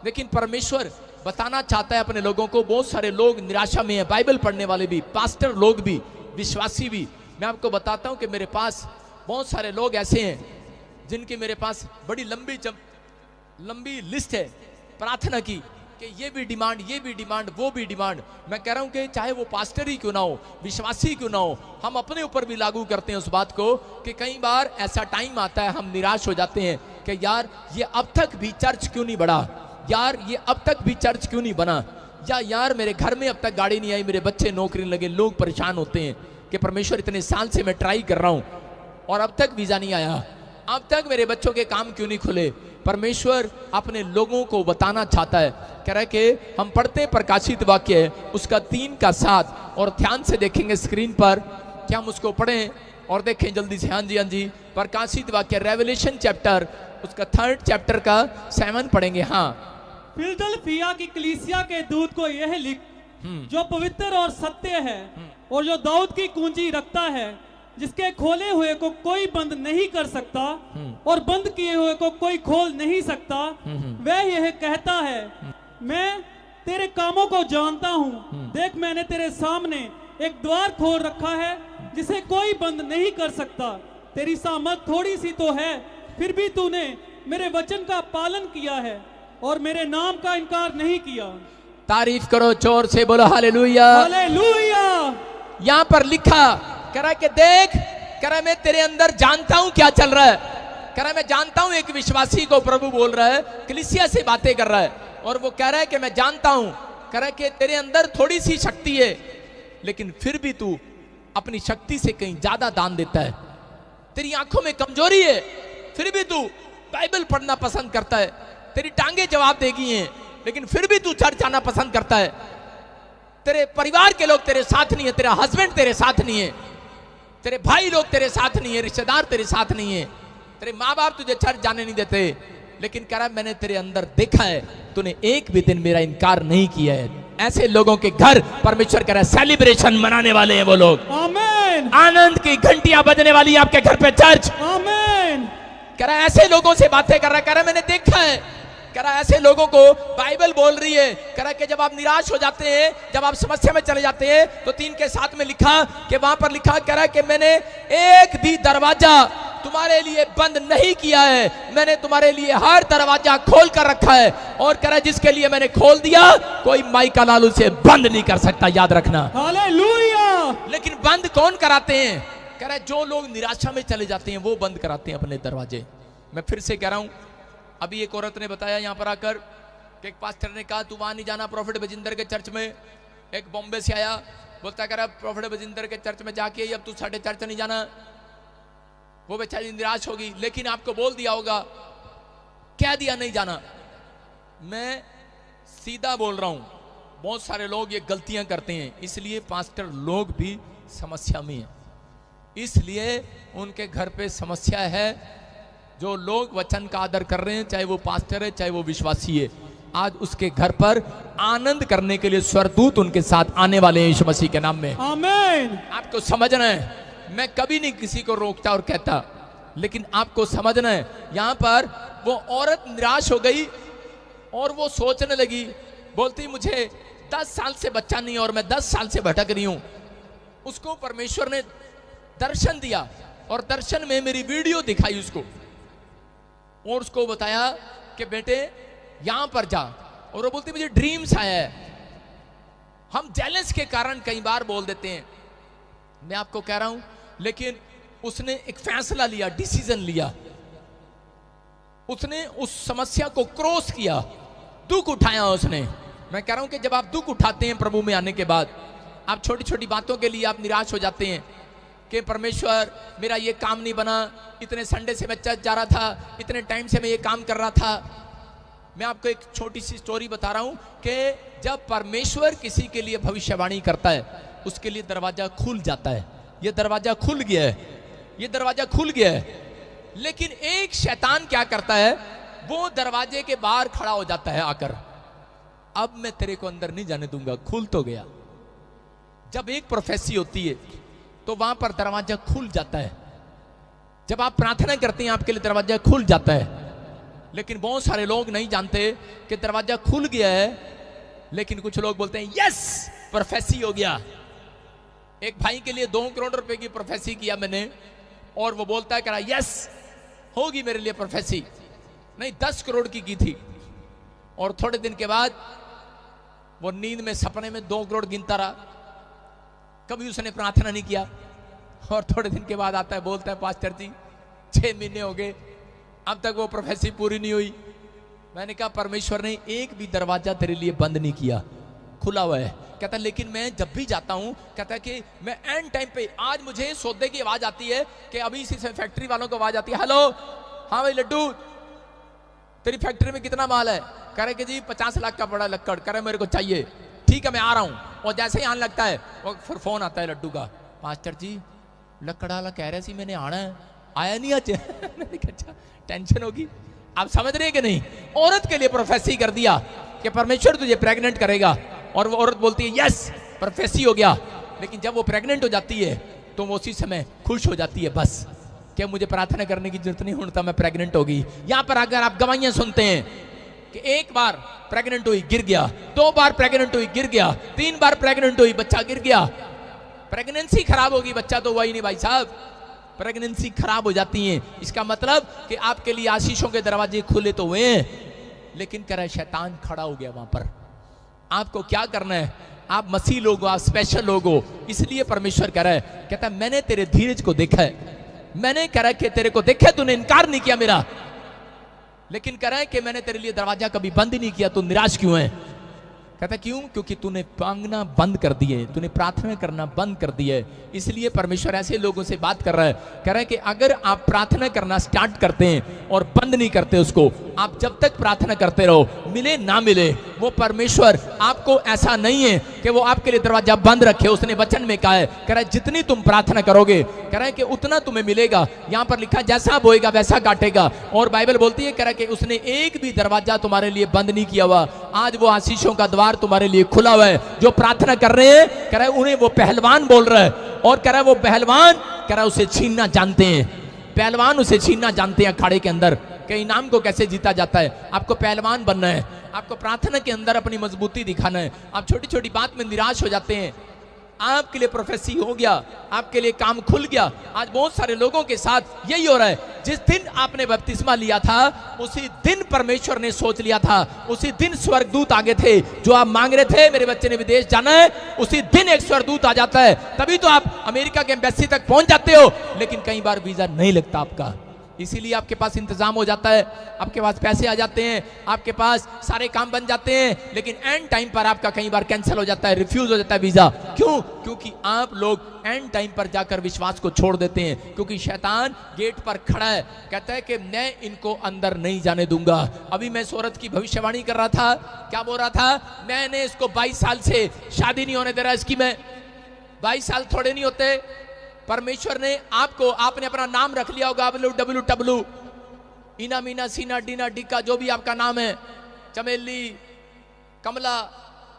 लेकिन परमेश्वर बताना चाहता है अपने लोगों को। बहुत सारे लोग निराशा में हैं, बाइबल पढ़ने वाले भी, पास्टर लोग भी, विश्वासी भी। मैं आपको बताता हूं कि मेरे पास बहुत सारे लोग ऐसे हैं जिनकी मेरे पास बड़ी लंबी लिस्ट है प्रार्थना की कि ये भी डिमांड, वो भी डिमांड। मैं कह रहा हूं कि चाहे वो पास्टर ही क्यों ना हो, विश्वासी क्यों ना हो, हम अपने ऊपर भी लागू करते हैं उस बात को कि कई बार ऐसा टाइम आता है हम निराश हो जाते हैं कि यार ये अब तक भी चर्च क्यों नहीं बढ़ा, यार ये अब तक भी चर्च क्यों नहीं बना, या यार मेरे घर में अब तक गाड़ी नहीं आई, मेरे बच्चे नौकरी लगे। लोग परेशान होते हैं कि परमेश्वर इतने साल से मैं ट्राई कर रहा हूं और अब तक वीजा नहीं आया, अब तक मेरे बच्चों के काम क्यों नहीं खुले। परमेश्वर अपने लोगों को बताना चाहता है, कह रहा है कि हम पढ़ते हैं प्रकाशित वाक्य उसका 3 का 7 और ध्यान से देखेंगे स्क्रीन पर। क्या हम उसको पढ़ें और देखें जल्दी से? हाँ जी, प्रकाशित वाक्य रेवलेशन चैप्टर उसका 3rd चैप्टर का 7 पढ़ेंगे। हाँ। फिलदल्फिया की कलीसिया के दूत को यह लिख, जो पवित्र और सत्य है और जो दाऊद की कुंजी रखता है, जिसके खोले हुए को कोई बंद नहीं कर सकता और बंद किए हुए को कोई खोल नहीं सकता, वह यह कहता है, मैं तेरे कामों को जानता हूँ। देख मैंने तेरे सामने एक द्वार खोल रखा है जिसे कोई बंद नहीं कर सकता। तेरी सामर्थ थोड़ी सी तो है, फिर भी तूने मेरे वचन का पालन किया है और मेरे नाम का इनकार नहीं किया। तारीफ करो जोर से, बोलो हालेलुया। हालेलुया। यहां पर लिखा कह रहा है कि देख, कह रहा है मैं तेरे अंदर जानता हूं क्या चल रहा है। कह रहा है मैं जानता हूं, एक विश्वासी को प्रभु बोल रहा है, कलीसिया से बातें कर रहा है और वो कह रहा है कि मैं जानता हूं, कह रहा है कि तेरे अंदर थोड़ी सी शक्ति है लेकिन फिर भी तू अपनी शक्ति से कहीं ज्यादा दान देता है। तेरी आंखों में कमजोरी है फिर भी तू बाइबल पढ़ना पसंद करता है। तेरी टांगे जवाब देगी हैं लेकिन फिर भी तू चर्च आना पसंद करता है। तेरे परिवार के लोग तेरे साथ नहीं है, तेरा हस्बैंड तेरे साथ नहीं है, तेरे भाई लोग तेरे साथ नहीं है, रिश्तेदार तेरे साथ नहीं है, तेरे माँ बाप तुझे चर्च जाने नहीं देते, लेकिन कह रहा है मैंने तेरे अंदर देखा है, तूने एक भी दिन मेरा इनकार नहीं किया है। ऐसे लोगों के घर परमेश्वर कह रहा है सेलिब्रेशन मनाने वाले हैं वो लोग। आमीन। आनंद की घंटियां बजने वाली आपके घर पे चर्च। आमीन। कह रहा है ऐसे लोगों से बातें कर रहा है, कह रहा है मैंने देखा है, कह रहा है ऐसे लोगों को बाइबल बोल रही है। कह रहा है कि जब आप निराश हो जाते हैं, जब आप समस्या में चले जाते हैं, तो 3 के 7 में लिखा कि वहां पर लिखा, कह रहा है कि मैंने एक भी दरवाजा तुम्हारे लिए बंद नहीं किया है, मैंने तुम्हारे लिए हर दरवाजा खोल कर रखा है, और कह रहा है जिसके लिए मैंने खोल दिया कोई माइका लालू से बंद नहीं कर सकता, याद रखना। हालेलुया। लेकिन बंद कौन कराते हैं? कह रहा है जो लोग निराशा में चले जाते हैं वो बंद कराते हैं अपने दरवाजे। मैं फिर से कह रहा हूं, अभी एक औरत ने बताया यहां पर आकर कि एक पास्टर ने कहा तू वहां नहीं जाना प्रॉफिट बजिंदर के चर्च में। एक बॉम्बे से आया, बोलता कह रहा प्रॉफिट बजिंदर के चर्च में जाके अब तू साढ़े चर्च नहीं जाना। वो बेचारी निराश होगी, लेकिन आपको बोल दिया होगा, कह दिया नहीं जाना। मैं सीधा बोल रहा हूं, बहुत सारे लोग ये गलतियां करते हैं, इसलिए पास्टर लोग भी समस्या में है, इसलिए उनके घर पे समस्या है। जो लोग वचन का आदर कर रहे हैं, चाहे वो पास्टर है चाहे वो विश्वासी है, आज उसके घर पर आनंद करने के लिए स्वर्गदूत उनके साथ आने वाले हैं यीशु मसीह के नाम में। आमीन। आपको समझना है, मैं कभी नहीं किसी को रोकता और कहता, लेकिन आपको समझना है, यहां पर वो औरत निराश हो गई और वो सोचने लगी, बोलती मुझे 10 साल से बच्चा नहीं और मैं 10 साल से भटक रही हूं। उसको परमेश्वर ने दर्शन दिया और दर्शन में मेरी वीडियो दिखाई उसको, और उसको बताया कि बेटे यहां पर जा, और वो बोलती मुझे ड्रीम्स आया है। हम जेलस के कारण कई बार बोल देते हैं, मैं आपको कह रहा हूं, लेकिन उसने एक फैसला लिया, डिसीजन लिया, उसने उस समस्या को क्रॉस किया, दुख उठाया उसने। मैं कह रहा हूं कि जब आप दुख उठाते हैं प्रभु में आने के बाद, आप छोटी छोटी बातों के लिए आप निराश हो जाते हैं कि परमेश्वर मेरा ये काम नहीं बना, इतने संडे से मैं चर्च जा रहा था, इतने टाइम से मैं ये काम कर रहा था। मैं आपको एक छोटी सी स्टोरी बता रहा हूं कि जब परमेश्वर किसी के लिए भविष्यवाणी करता है, उसके लिए दरवाजा खुल जाता है। ये दरवाजा खुल गया है, ये दरवाजा खुल गया है, लेकिन एक शैतान क्या करता है, वो दरवाजे के बाहर खड़ा हो जाता है आकर, अब मैं तेरे को अंदर नहीं जाने दूंगा, खुल तो गया। जब एक प्रोफेसी होती है तो वहां पर दरवाजा खुल जाता है। जब आप प्रार्थना करते हैं आपके लिए दरवाजा खुल जाता है, लेकिन बहुत सारे लोग नहीं जानते कि दरवाजा खुल गया है, लेकिन कुछ लोग बोलते हैं यस प्रोफेसी हो गया। एक भाई के लिए 2 करोड़ रुपए की प्रोफेसी किया मैंने, और वो बोलता है कह रहा यस होगी मेरे लिए प्रोफेसी, नहीं 10 करोड़ की थी, और थोड़े दिन के बाद वो नींद में सपने में 2 करोड़ गिनता रहा, कभी उसने प्रार्थना नहीं किया, और थोड़े दिन के बाद आता है बोलता है पास्टर जी 6 महीने हो गए अब तक वो प्रोफेसी पूरी नहीं हुई। मैंने कहा परमेश्वर ने एक भी दरवाजा तेरे लिए बंद नहीं किया, खुला हुआ है। कहता लेकिन मैं जब भी जाता हूं, कहता कि मैं एंड टाइम पे, आज मुझे सौदे की आवाज आती है कि अभी इसी से फैक्ट्री वालों को आवाज आती है, हेलो हाँ भाई लड्डू तेरी फैक्ट्री में कितना माल है, कह रहे कि जी 50 लाख का बड़ा लक्कड़, कह रहे मेरे को चाहिए, ठीक है मैं आ रहा हूं। और जैसे ही आने लगता है वो फिर फोन आता है लड्डू का, पास्टर जी लक्कड़ वाला कह रहे सी मैंने आना है, आया नहीं आज। मैंने कहा अच्छा टेंशन होगी। आप समझ रहे हैं कि नहीं, औरत के लिए प्रोफेसी कर दिया कि परमेश्वर तुझे प्रेग्नेंट करेगा, और वो औरत बोलती है यस प्रोफेसी हो गया, लेकिन जब वो प्रेग्नेंट हो जाती है तो वो उसी समय खुश हो जाती है, बस क्या मुझे प्रार्थना करने की जरूरत नहीं होता, मैं प्रेग्नेंट होगी। यहां पर अगर आप गवाहियां सुनते हैं कि एक बार प्रेग्नेंट हुई गिर गया, 2 बार प्रेग्नेंट हुई गिर गया, 3 बार प्रेग्नेंट हुई बच्चा गिर गया, प्रेगनेंसी खराब होगी, बच्चा तो हुआ ही नहीं भाई साहब, प्रेगनेंसी खराब हो जाती है। इसका मतलब कि आपके लिए आशीषों के दरवाजे खुले तो हुए हैं, लेकिन कह रहा है शैतान खड़ा हो गया वहां पर। आपको क्या करना है, आप मसीह लोग हो, आप स्पेशल लोग हो, इसलिए परमेश्वर कह रहा है, कहता है मैंने तेरे धीरज को देखा है, मैंने कह रहा है कि तेरे को देखा, तूने इनकार नहीं किया मेरा, लेकिन कह रहा है कि मैंने तेरे लिए दरवाजा कभी बंद ही नहीं किया, तू निराश क्यों है? कहता क्यों? क्योंकि तूने मांगना बंद कर दिए, तूने प्रार्थना करना बंद कर दिया है। इसलिए परमेश्वर ऐसे लोगों से बात कर रहा है, कह रहा है कि अगर आप प्रार्थना करना स्टार्ट करते हैं और बंद नहीं करते उसको, आप जब तक प्रार्थना करते रहो, मिले ना मिले, वो परमेश्वर आपको ऐसा नहीं है कि वो आपके लिए दरवाजा बंद रखे। उसने वचन में कहा है, कह रहा है जितनी तुम प्रार्थना करोगे, कह रहा है कि उतना तुम्हें मिलेगा। यहाँ पर लिखा है जैसा बोएगा वैसा काटेगा, और बाइबल बोलती है कह रहा है कि उसने एक भी दरवाजा तुम्हारे लिए बंद नहीं किया हुआ। आज वो आशीषों का द्वार तुम्हारे लिए खुला हुआ है। जो प्रार्थना कर रहे हैं, कह रहा है उन्हें वो पहलवान बोल रहा है, और कह रहा है वो पहलवान, कह रहा है उसे छीनना जानते हैं, पहलवान उसे छीनना जानते हैं अखाड़े के अंदर कि इनाम को कैसे जीता जाता है। आपको पहलवान बनना है, आपको प्रार्थना के अंदर अपनी मजबूती दिखाना है। आप छोटी छोटी बात में निराश हो जाते हैं, आपके लिए प्रोफेसी हो गया, आपके लिए काम खुल गया। आज बहुत सारे लोगों के साथ यही हो रहा है, जिस दिन आपने बपतिस्मा लिया था उसी दिन परमेश्वर ने सोच लिया था, उसी दिन स्वर्गदूत आगे थे। जो आप मांग रहे थे मेरे बच्चे ने विदेश जाना है, उसी दिन एक स्वर्गदूत आ जाता है, तभी तो आप अमेरिका के एम्बेसी तक पहुंच जाते हो। लेकिन कई बार वीजा नहीं लगता आपका, इसीलिए आपके पास इंतजाम हो जाता है, आपके पास पैसे आ जाते हैं, आपके पास सारे काम बन जाते हैं, लेकिन एंड टाइम पर आपका कई बार कैंसिल हो जाता है, रिफ्यूज हो जाता है वीजा। क्यों? क्योंकि आप लोग एंड टाइम पर जाकर विश्वास को छोड़ देते हैं, क्योंकि शैतान गेट पर खड़ा है, कहता है कि मैं इनको अंदर नहीं जाने दूंगा। अभी मैं इस औरत की भविष्यवाणी कर रहा था, क्या बोल रहा था, मैंने इसको 22 साल से शादी नहीं होने दे रहा, इसकी मैं 22 साल थोड़े नहीं होते। परमेश्वर ने आपको, आपने अपना नाम रख लिया होगा WWW, इना मीना सीना डीना डिक्का, जो भी आपका नाम है, चमेली, कमला,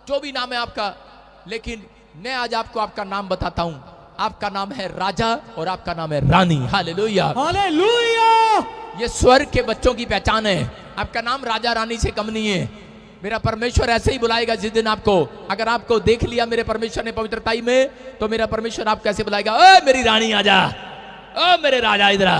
जो भी नाम है आपका। लेकिन मैं आज आपको आपका नाम बताता हूं। आपका नाम है राजा और आपका नाम है रानी। Hallelujah, hallelujah. ये स्वर्ग के बच्चों की पहचान है। आपका नाम राजा रानी से कम नहीं है। मेरा परमेश्वर ऐसे ही बुलाएगा जिस दिन आपको, अगर आपको देख लिया मेरे परमेश्वर ने पवित्रताई में, तो मेरा परमेश्वर आपको कैसे बुलाएगा, ओ मेरी रानी आजा, ओ मेरे राजा इधर आ।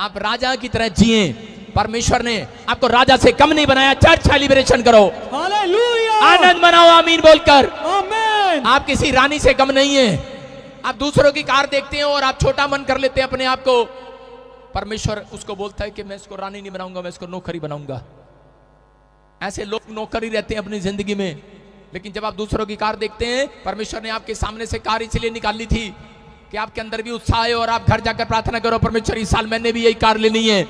आप राजा की तरह जिए। परमेश्वर ने आपको राजा से कम नहीं बनाया। चर्च सेलिब्रेशन करो, हालेलुया, आनंद मनाओ आमीन बोलकर। आमीन। आप किसी रानी से कम नहीं है। आप दूसरों की कार देखते हैं और आप छोटा मन कर लेते हैं अपने आप को। परमेश्वर उसको बोलता है कि मैं इसको रानी नहीं बनाऊंगा, मैं इसको नौकरी बनाऊंगा। ऐसे लोग नौकर ही रहते हैं अपनी जिंदगी में। लेकिन जब आप दूसरों की कार देखते हैं, परमेश्वर ने आपके सामने से कार इसलिए निकाली थी कि आपके अंदर भी उत्साह है और आप घर जाकर प्रार्थना करो, परमेश्वर इस साल मैंने भी यही कार लेनी है।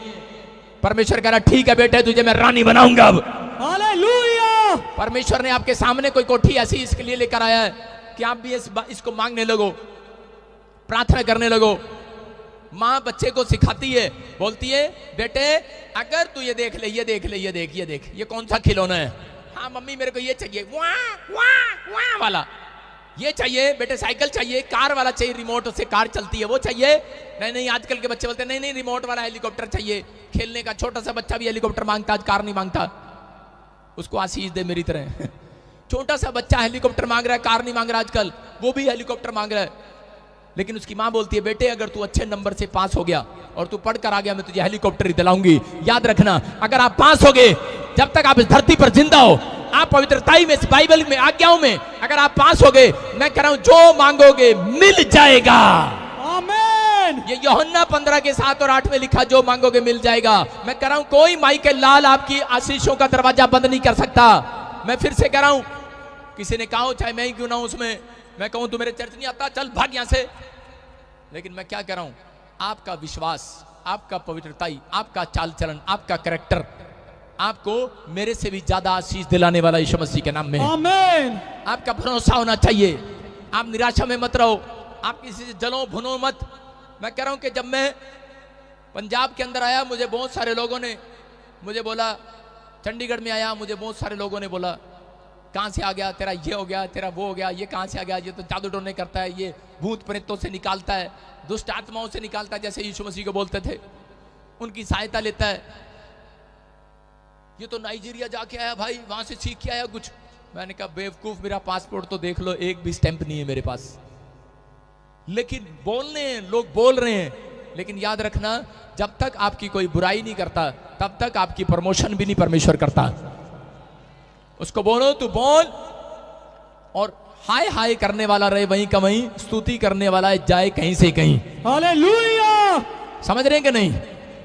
परमेश्वर कह रहा ठीक है बेटे, तुझे मैं रानी बनाऊंगा अब। हालेलुया। परमेश्वर ने आपके सामने कोई कोठी ऐसी इसके लिए लेकर आया है कि आप भी इसको मांगने लगो, प्रार्थना करने लगो। माँ बच्चे को सिखाती है, बोलती है बेटे अगर तू ये देख ले, ये देख ले, ये देख, ये देख, ये कौन सा खिलौना है। हाँ मम्मी मेरे को ये चाहिए, वाह वाह वाह वाला ये चाहिए। बेटे साइकिल चाहिए, कार वाला चाहिए, रिमोट से कार चलती है वो चाहिए। नहीं नहीं, आजकल के बच्चे बोलते हैं नहीं नहीं रिमोट वाला हेलीकॉप्टर चाहिए। खेलने का छोटा सा बच्चा भी हेलीकॉप्टर मांगता, आज कार नहीं मांगता। उसको आशीष दे मेरी तरह। छोटा सा बच्चा हेलीकॉप्टर मांग रहा है, कार नहीं मांग रहा आजकल, वो भी हेलीकॉप्टर मांग रहा है। लेकिन उसकी मां बोलती है बेटे अगर तू अच्छे नंबर से पास हो गया और तू पढ़कर आ गया, मैं तुझे हेलीकॉप्टर ही दिलाऊंगी। याद रखना, अगर आप पास हो गए, जब तक आप इस धरती पर जिंदा हो, आप पवित्रताई में, इस बाइबल में, आज्ञाओं में अगर आप पास हो गए, मैं कह रहा हूं जो मांगोगे मिल जाएगा। आमीन। ये यूहन्ना 15 के 7 और 8 में लिखा, जो मांगोगे मिल जाएगा। मैं कह रहा हूं कोई माई के लाल आपकी आशीषों का दरवाजा बंद नहीं कर सकता। मैं फिर से कह रहा हूं, किसी ने कहा चाहे मैं ही क्यों ना हूं उसमें, मैं कहूं तू मेरे चर्च नहीं आता, चल भाग यहां से। लेकिन मैं क्या कह रहा हूं, आपका विश्वास, आपका पवित्रताई, आपका चाल चलन, आपका कैरेक्टर आपको मेरे से भी ज्यादा आशीष दिलाने वाला यीशु मसीह के नाम में। आमीन। आपका भरोसा होना चाहिए। आप निराशा में मत रहो, आप किसी से जलो भुनो मत। मैं कह रहा हूं कि जब मैं पंजाब के अंदर आया, मुझे बहुत सारे लोगों ने मुझे बोला, चंडीगढ़ में आया, मुझे बहुत सारे लोगों ने बोला कहां से आ गया, तेरा ये हो गया, तेरा वो हो गया, ये कहां से आ गया, ये तो जादू टोने करता है, ये भूत प्रेतों से निकालता है, दुष्ट आत्माओं से निकालता है, जैसे यीशु मसीह को बोलते थे, उनकी सहायता लेता है। ये तो नाइजीरिया जाके आया भाई, वहां से सीख के आया कुछ। मैंने कहा बेवकूफ, मेरा पासपोर्ट तो देख लो, एक भी स्टैंप नहीं है मेरे पास। लेकिन बोलने हैं, लोग बोल रहे हैं। लेकिन याद रखना, जब तक आपकी कोई बुराई नहीं करता, तब तक आपकी प्रमोशन भी नहीं परमेश्वर करता। उसको बोलो तू बोल, और हाय हाय करने वाला रहे वहीं का वहीं, स्तुति करने वाला जाए कहीं से कहीं। हालेलुया। समझ रहे हैं कि नहीं?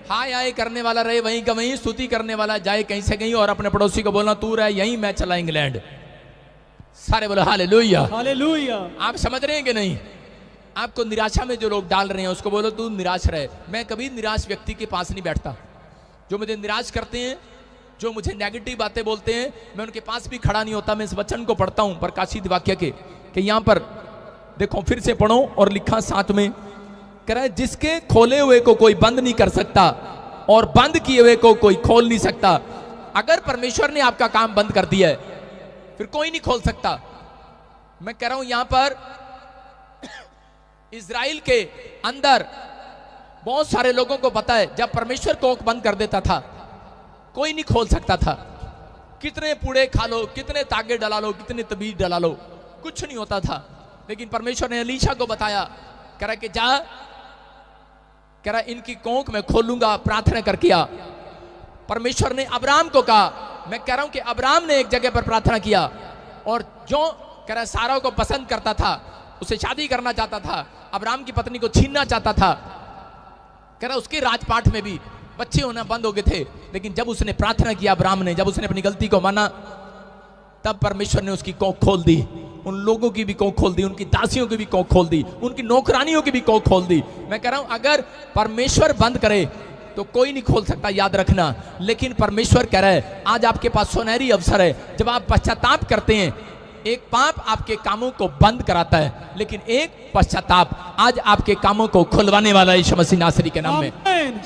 हाय हाय करने वाला रहे वहीं का वहीं, स्तुति करने वाला जाए कहीं से कहीं। और अपने पड़ोसी को बोलना तू रहे यहीं, मैं चला इंग्लैंड। सारे बोलो हालेलुया। हालेलुया। आप समझ रहे हैं कि नहीं? आपको निराशा में जो लोग डाल रहे हैं, उसको बोलो तू निराश रहे। मैं कभी निराश व्यक्ति के पास नहीं बैठता। जो मुझे निराश करते हैं, जो मुझे नेगेटिव बातें बोलते हैं, मैं उनके पास भी खड़ा नहीं होता। मैं इस वचन को पढ़ता हूं प्रकाशित वाक्य के, कि यहां पर देखो, फिर से पढ़ो और लिखा साथ में, कह रहा है जिसके खोले हुए को कोई बंद नहीं कर सकता और बंद किए हुए को कोई खोल नहीं सकता। अगर परमेश्वर ने आपका काम बंद कर दिया है, फिर कोई नहीं खोल सकता। मैं कह रहा हूं यहां पर इजराइल के अंदर बहुत सारे लोगों को पता है, जब परमेश्वर कोख बंद कर देता था, कोई नहीं खोल सकता था। कितने पूड़े खा लो, कितने तागे डला लो, कितने तबीज डला लो, कुछ नहीं होता था। लेकिन परमेश्वर ने एलीशा को बताया, कह रहा कि जा, कह रहा इनकी कोख मैं खोलूंगा, प्रार्थना कर किया। परमेश्वर ने अब्राहम को कहा, मैं कह रहा हूं कि अब्राहम ने एक जगह पर प्रार्थना किया, और जो कह रहा सारा को पसंद करता था, उसे शादी करना चाहता था, अब्राहम की पत्नी को छीनना चाहता था, कह रहा उसके राजपाट में भी बच्चे होना बंद हो गए थे। लेकिन जब उसने प्रार्थना किया, अब्राहम ने, जब उसने अपनी गलती को माना, तब परमेश्वर ने उसकी कोख खोल दी। उन लोगों की भी कोख खोल दी, उनकी दासियों की भी कोख खोल दी, उनकी नौकरानियों की भी कोख खोल दी। मैं कह रहा हूं अगर परमेश्वर बंद करे तो कोई नहीं खोल सकता, याद रखना। लेकिन परमेश्वर कह रहा है आज आपके पास सुनहरी अवसर है। जब आप पश्चाताप करते हैं, एक पाप आपके कामों को बंद कराता है, लेकिन एक पश्चाताप आज आपके कामों को खुलवाने वाला है यीशु मसीह नासरी के नाम में। आमीन।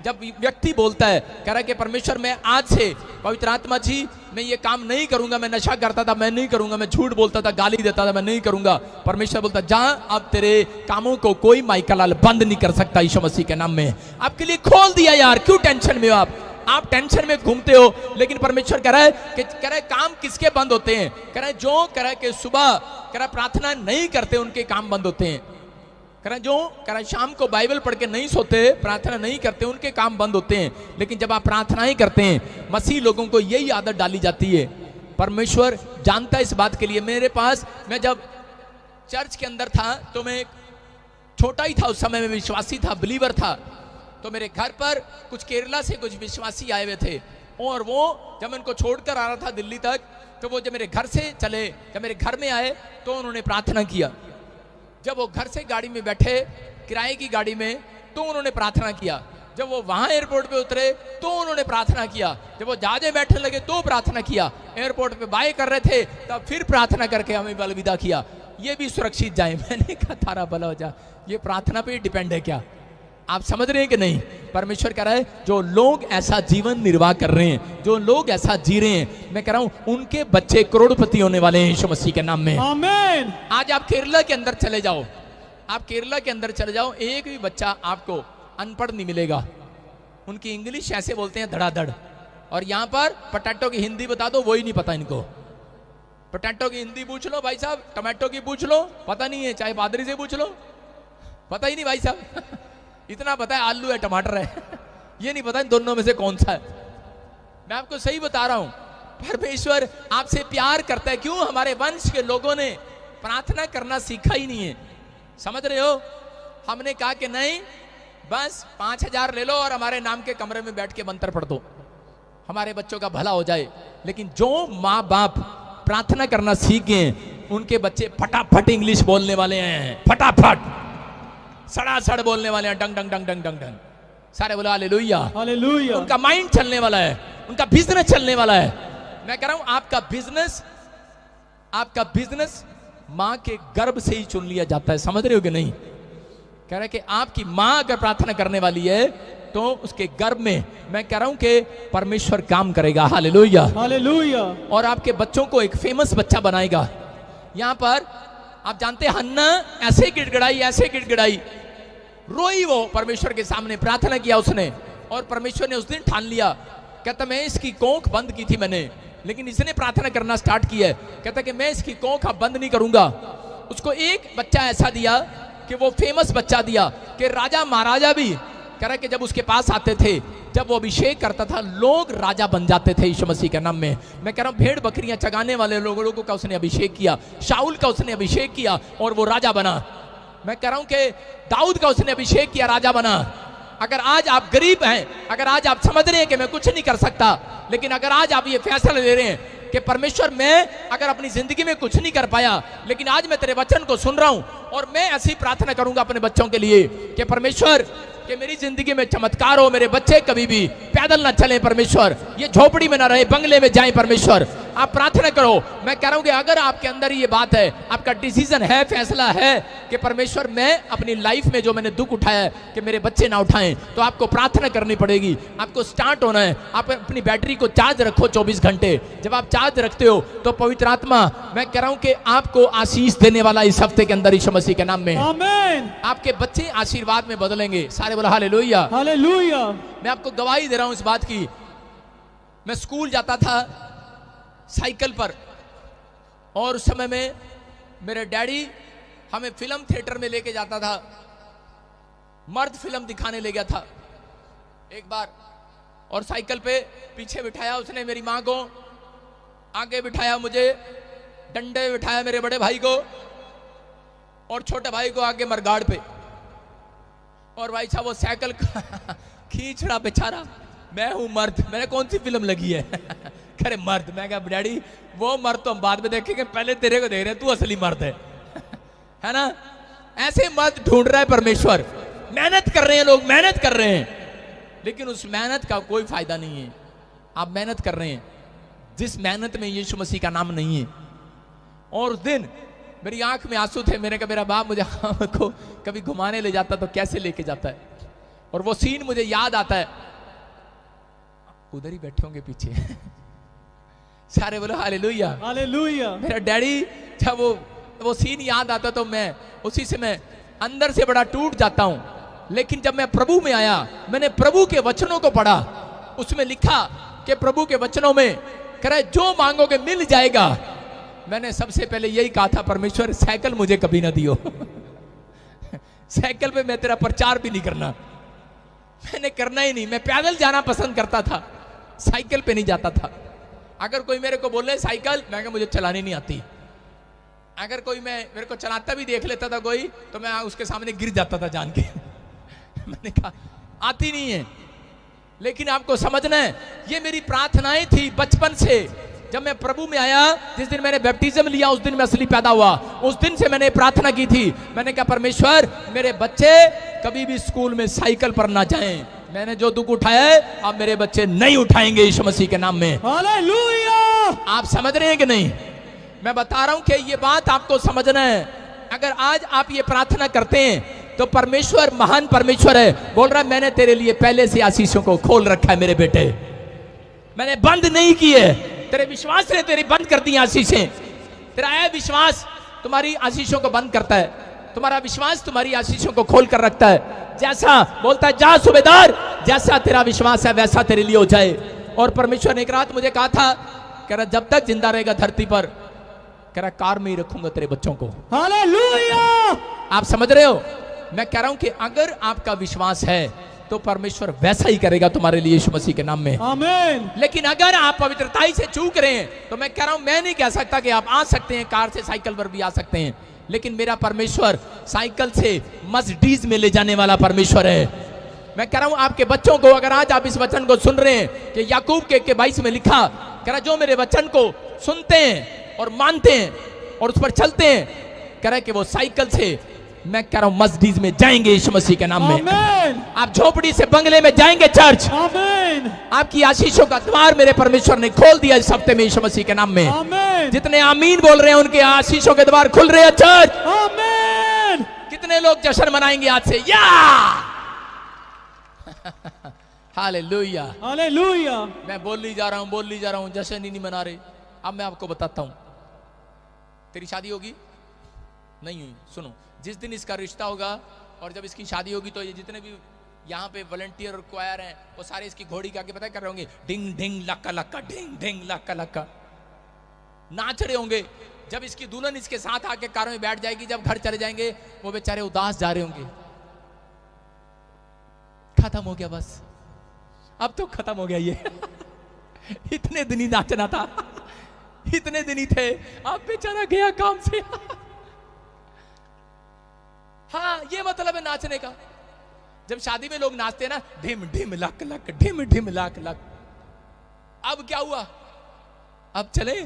जब व्यक्ति बोलता है, कह रहा है कि परमेश्वर मैं आज से, पवित्र आत्मा जी मैं ये काम नहीं करूंगा, मैं नशा करता था मैं नहीं करूंगा, मैं झूठ बोलता था, गाली देता था मैं नहीं करूंगा, परमेश्वर बोलता जा अब तेरे कामों को कोई माइकल बंद नहीं कर सकता यीशु मसीह के नाम में। आपके लिए खोल दिया यार, क्यों टेंशन में हो आप टेंशन में घूमते हो। लेकिन परमेश्वर कह रहा है कि कह रहा है काम किसके बंद होते हैं, कह रहा है जो कह रहा है कि सुबह कह रहा है प्रार्थना नहीं करते उनके काम बंद होते हैं, कह रहा है जो कह रहा है शाम को बाइबल पढ़ के नहीं सोते, प्रार्थना नहीं करते, उनके काम बंद होते हैं। लेकिन जब आप प्रार्थना ही करते हैं, मसीह लोगों को यही आदत डाली जाती है। परमेश्वर जानता है इस बात के लिए। मेरे पास, मैं जब चर्च के अंदर था तो मैं छोटा ही था उस समय, में विश्वासी था, बिलीवर था। तो मेरे घर पर कुछ केरला से कुछ विश्वासी आए हुए थे, और वो जब मैं उनको छोड़कर आ रहा था दिल्ली तक, तो वो जब मेरे घर से चले, जब मेरे घर में आए तो उन्होंने प्रार्थना किया। जब वो घर से गाड़ी में बैठे, किराए की गाड़ी में, तो उन्होंने प्रार्थना किया। जब वो वहां एयरपोर्ट पे उतरे तो उन्होंने प्रार्थना किया। जब वो जहाज में बैठने लगे तो प्रार्थना किया। एयरपोर्ट पे बाय कर रहे थे तब फिर प्रार्थना करके हमें अलविदा किया, ये भी सुरक्षित जाए। मैंने कहा थारा भला हो जा, ये प्रार्थना पे डिपेंड है क्या? आप समझ रहे हैं कि नहीं? परमेश्वर कह रहा है जो लोग ऐसा जीवन निर्वाह कर रहे हैं, जो लोग ऐसा जी रहे हैं, मैं कह रहा हूं उनके बच्चे करोड़पति होने वाले हैं यीशु मसीह के नाम में। आमीन। आज आप केरला के अंदर चले जाओ, आप केरला के अंदर चले जाओ, एक भी बच्चा आपको अनपढ़ नहीं मिलेगा। उनकी इंग्लिश ऐसे बोलते हैं धड़ाधड़। और यहां पर पोटैटो की हिंदी बता दो, वही नहीं पता इनको। पोटैटो की हिंदी पूछ लो भाई साहब, टमाटो की पूछ लो, पता नहीं है। चाहे पादरी से पूछ लो, पता ही नहीं भाई साहब। इतना पता है आलू है टमाटर है, ये नहीं पता इन दोनों में से कौन सा है। मैं आपको सही बता रहा हूं, परमेश्वर आपसे प्यार करता है। क्यों? हमारे वंश के लोगों ने प्रार्थना करना सीखा ही नहीं है। समझ रहे हो? हमने कहा कि नहीं, बस 5,000 ले लो और हमारे नाम के कमरे में बैठ के मंत्र पढ़ दो, हमारे बच्चों का भला हो जाए। लेकिन जो माँ बाप प्रार्थना करना सीख गए, उनके बच्चे फटाफट इंग्लिश बोलने वाले हैं, फटाफट सड़ासड़ बोलने वाले हैं, डंग डंग डंग डंग डंग डंग। सारे बोलो हालेलुया, हालेलुया। उनका माइंड चलने वाला है, उनका बिजनेस चलने वाला है। मैं कह रहा हूं आपका बिजनेस मां के गर्भ से ही चुन लिया जाता है। समझ रहे हो कि नहीं? कह रहा है कि आपकी मां अगर प्रार्थना करने वाली है तो उसके गर्भ में, मैं कह रहा हूं कि परमेश्वर काम करेगा। Hallelujah, hallelujah. और आपके बच्चों को एक फेमस बच्चा बनाएगा। यहां पर आप जानते हैं हन्ना ऐसे गिड़गिड़ाई, रोई वो परमेश्वर के सामने, प्रार्थना किया उसने, और परमेश्वर ने उस दिन ठान लिया। कहता मैं इसकी कोंख बंद की थी मैंने, लेकिन इसने प्रार्थना करना स्टार्ट किया है। कहता कि मैं इसकी कोंख अब बंद नहीं करूंगा। उसको एक बच्चा ऐसा दिया कि वो फेमस बच्चा दिया कि राजा महाराजा भी कह रहा कि जब उसके पास आते थे, जब वो अभिषेक करता था, लोग राजा बन जाते थे यीशु मसीह के नाम में। मैं कह रहा हूं भेड़ बकरियां चगाने वाले लोगों का उसने अभिषेक किया, शाऊल का उसने अभिषेक किया और वो राजा बना। मैं कह रहा हूं कि दाऊद का उसने अभिषेक किया, राजा बना। अगर आज आप गरीब हैं, अगर आज आप समझ रहे हैं कि मैं कुछ नहीं कर सकता, लेकिन अगर आज आप ये फैसला ले रहे हैं कि परमेश्वर मैं अगर अपनी जिंदगी में कुछ नहीं कर पाया, लेकिन आज मैं तेरे वचन को सुन रहा हूं और मैं ऐसी प्रार्थना करूंगा अपने बच्चों के लिए कि परमेश्वर कि मेरी जिंदगी में चमत्कार हो, मेरे बच्चे कभी भी पैदल ना चले परमेश्वर, ये झोपड़ी में ना रहे, बंगले में जाए परमेश्वर। आप प्रार्थना करो। मैं कह रहा हूं कि अगर आपके अंदर ये बात है, आपका डिसीजन है, फैसला है कि परमेश्वर मैं अपनी लाइफ में जो मैंने दुख उठाया है कि मेरे बच्चे ना उठाएं, तो आपको प्रार्थना करनी पड़ेगी। आपको स्टार्ट होना है। आप अपनी बैटरी को चार्ज रखो 24 घंटे। जब आप चार्ज रखते हो तो पवित्र आत्मा, मैं कह रहा हूं कि आपको आशीष देने वाला इस हफ्ते के अंदर यीशु मसीह के नाम में। आमीन। आपके बच्चे आशीर्वाद में बदलेंगे। सारे बोला हालेलुया, हालेलुया। मैं आपको गवाही दे रहा हूं इस बात की। मैं स्कूल जाता था साइकिल पर, और उस समय में मेरे डैडी हमें फिल्म थिएटर में लेके जाता था। मर्द फिल्म दिखाने ले गया था एक बार, और साइकिल पे पीछे बिठाया उसने मेरी मां को, आगे बिठाया मुझे, डंडे बिठाया मेरे बड़े भाई को, और छोटे भाई को आगे मरगाड़ पे। और भाई साहब वो साइकिल खींच रहा बेचारा। मैं हूं मर्द, मैंने कौन सी फिल्म लगी है? अरे मर्द। मैं कहा डैडी वो मर्द तो हम बाद में देखेंगे, पहले तेरे को देख रहे हैं, तू असली मर्द है ना? ऐसे मर्द ढूंढ रहा है परमेश्वर। मेहनत कर रहे हैं लोग, मेहनत कर रहे हैं, लेकिन उस मेहनत का कोई फायदा नहीं है। आप मेहनत कर रहे हैं जिस मेहनत में यीशु मसीह का नाम नहीं है। और उस दिन मेरी आंख में आंसू थे। मैंने कहा मेरा बाप मुझे को कभी घुमाने ले जाता तो कैसे लेके जाता है, और वो सीन मुझे याद आता है। उधर ही बैठे होंगे पीछे सारे बोलो हालेलुया हालेलुया। मेरा डैडी, जब वो सीन याद आता तो मैं उसी से मैं अंदर से बड़ा टूट जाता हूं। लेकिन जब मैं प्रभु में आया, मैंने प्रभु के वचनों को पढ़ा, उसमें लिखा कि प्रभु के वचनों में कह रहा है जो मांगोगे मिल जाएगा। मैंने सबसे पहले यही कहा था, परमेश्वर साइकिल मुझे कभी ना दियो साइकिल पे मैं तेरा प्रचार भी नहीं करना, मैंने करना ही नहीं। मैं पैदल जाना पसंद करता था, साइकिल पे नहीं जाता था। अगर कोई मेरे को बोले साइकिल, मैं कहा मुझे चलानी नहीं आती। अगर कोई मेरे को चलाता भी देख लेता था कोई, तो मैं उसके सामने गिर जाता था जान के मैंने कहा आती नहीं है। लेकिन आपको समझना है, ये मेरी प्रार्थनाएं थी बचपन से। जब मैं प्रभु में आया, जिस दिन मैंने बैप्टिज्म लिया, उस दिन मैं असली पैदा हुआ। उस दिन से मैंने प्रार्थना की थी, मैंने कहा परमेश्वर मेरे बच्चे कभी भी स्कूल में साइकिल पर ना जाएं। मैंने जो दुख उठाया है, अब मेरे बच्चे नहीं उठाएंगे यीशु मसीह के नाम में। हालेलुया। आप समझ रहे हैं कि नहीं? मैं बता रहा हूं कि ये बात आपको समझना है। अगर आज आप ये प्रार्थना करते हैं तो परमेश्वर महान परमेश्वर है, बोल रहा है मैंने तेरे लिए पहले से आशीषों को खोल रखा है मेरे बेटे, मैंने बंद नहीं किए। तेरे विश्वास ने तेरी बंद कर दी आशीषें। तेरा विश्वास तुम्हारी आशीषों को बंद करता है, तुम्हारा विश्वास तुम्हारी आशीषों को खोल कर रखता है। जैसा बोलता है जा सूबेदार, जैसा तेरा विश्वास है वैसा तेरे लिए हो जाए। और परमेश्वर ने एक रात मुझे कहा था, कह रहा जब तक जिंदा रहेगा धरती पर, कह रहा कार में ही रखूंगा तेरे बच्चों को। हालेलुया। आप समझ रहे हो? मैं कह रहा हूं कि अगर आपका विश्वास है तो परमेश्वर वैसा ही करेगा तुम्हारे लिए यीशु मसीह के नाम में। आमीन। लेकिन अगर आप पवित्रताई से चूक रहे हैं तो मैं कह रहा हूं, मैं नहीं कह सकता कि आप आ सकते हैं कार से, साइकिल पर भी आ सकते हैं, लेकिन मेरा परमेश्वर साइकिल से मर्सिडीज में ले जाने वाला परमेश्वर है। मैं कह रहा हूं आपके बच्चों को, अगर आज आप इस वचन को सुन रहे हैं कि याकूब के 22 में लिखा, कह रहा जो मेरे वचन को सुनते हैं और मानते हैं और उस पर चलते हैं, कह रहा है कि वो साइकिल से, मैं कह रहा हूं मर्सिडीज में जाएंगे यीशु मसीह के नाम में। आमीन। आप झोपड़ी से बंगले में जाएंगे चर्च। आमीन। आपकी आशीषों का द्वार मेरे परमेश्वर ने खोल दिया इस हफ्ते में यीशु मसीह के नाम में। आमीन। जितने आमीन बोल रहे हैं उनके आशीषों के द्वार खुल रहे हैं चर्च। आमीन। कितने लोग जश्न मनाएंगे आज से? या हालेलुया। हालेलुया। मैं बोल ली जा रहा हूं, जश्न ही नहीं मना रहे। अब मैं आपको बताता हूं, तेरी शादी होगी नहीं हुई, सुनो, जिस दिन इसका रिश्ता होगा और जब इसकी शादी होगी तो ये जितने भी यहाँ पे वॉलंटियर और क्वायर हैं वो सारे इसकी घोड़ी के आगे पता कर रहे होंगे, डिंग डिंग लक्का लक्का, डिंग डिंग लक्का लक्का, नाच रहे होंगे। जब इसकी दुल्हन इसके साथ आके कार में बैठ जाएगी, जब घर चले जाएंगे वो बेचारे उदास जा रहे होंगे। खत्म हो गया, बस अब तो खत्म हो गया ये इतने दिन ही नाचना था, इतने दिन ही थे, अब बेचारा गया काम से हाँ, ये मतलब है नाचने का। जब शादी में लोग नाचते हैं ना, ढिम ढिम लक लक, ढिम ढिम लक लक। अब क्या हुआ? अब चले,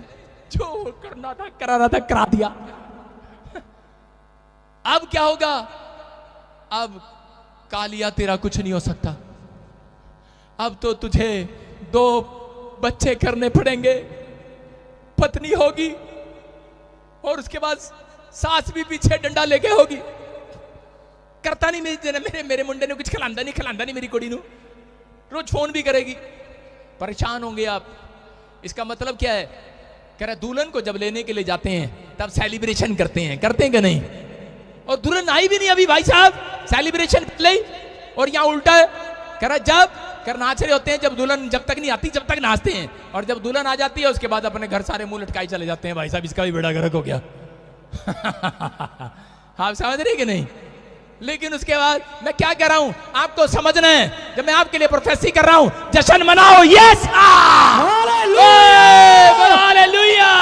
जो करना था कराना था करा दिया। अब क्या होगा? अब कालिया तेरा कुछ नहीं हो सकता। अब तो तुझे 2 बच्चे करने पड़ेंगे, पत्नी होगी और उसके बाद सास भी पीछे डंडा लेके होगी। करता नहीं मेरे मुंडे ने कुछ खिलांदा नहीं मेरी कुड़ी नु, रोज फोन भी करेगी। परेशान होंगे आप। इसका मतलब क्या है? कह रहा दुल्हन को जब लेने के लिए जाते हैं तब सेलिब्रेशन करते हैं कि नहीं? और दुल्हन आई भी नहीं अभी भाई साहब, सेलिब्रेशन ले। और यहाँ उल्टा है, कह रहा जब कर नाच रहे होते हैं, जब दुल्हन जब तक नहीं आती जब तक नाचते हैं, और जब दुल्हन आ जाती है उसके बाद अपने घर सारे मुंह लटकाई चले जाते हैं। भाई साहब इसका भी बेड़ा गर्क हो गया आप समझ रहे कि नहीं? लेकिन उसके बाद मैं क्या कह रहा हूं आपको समझना है। जब मैं आपके लिए प्रोफेसी कर रहा हूं, जश्न मनाओ। Yes, hallelujah.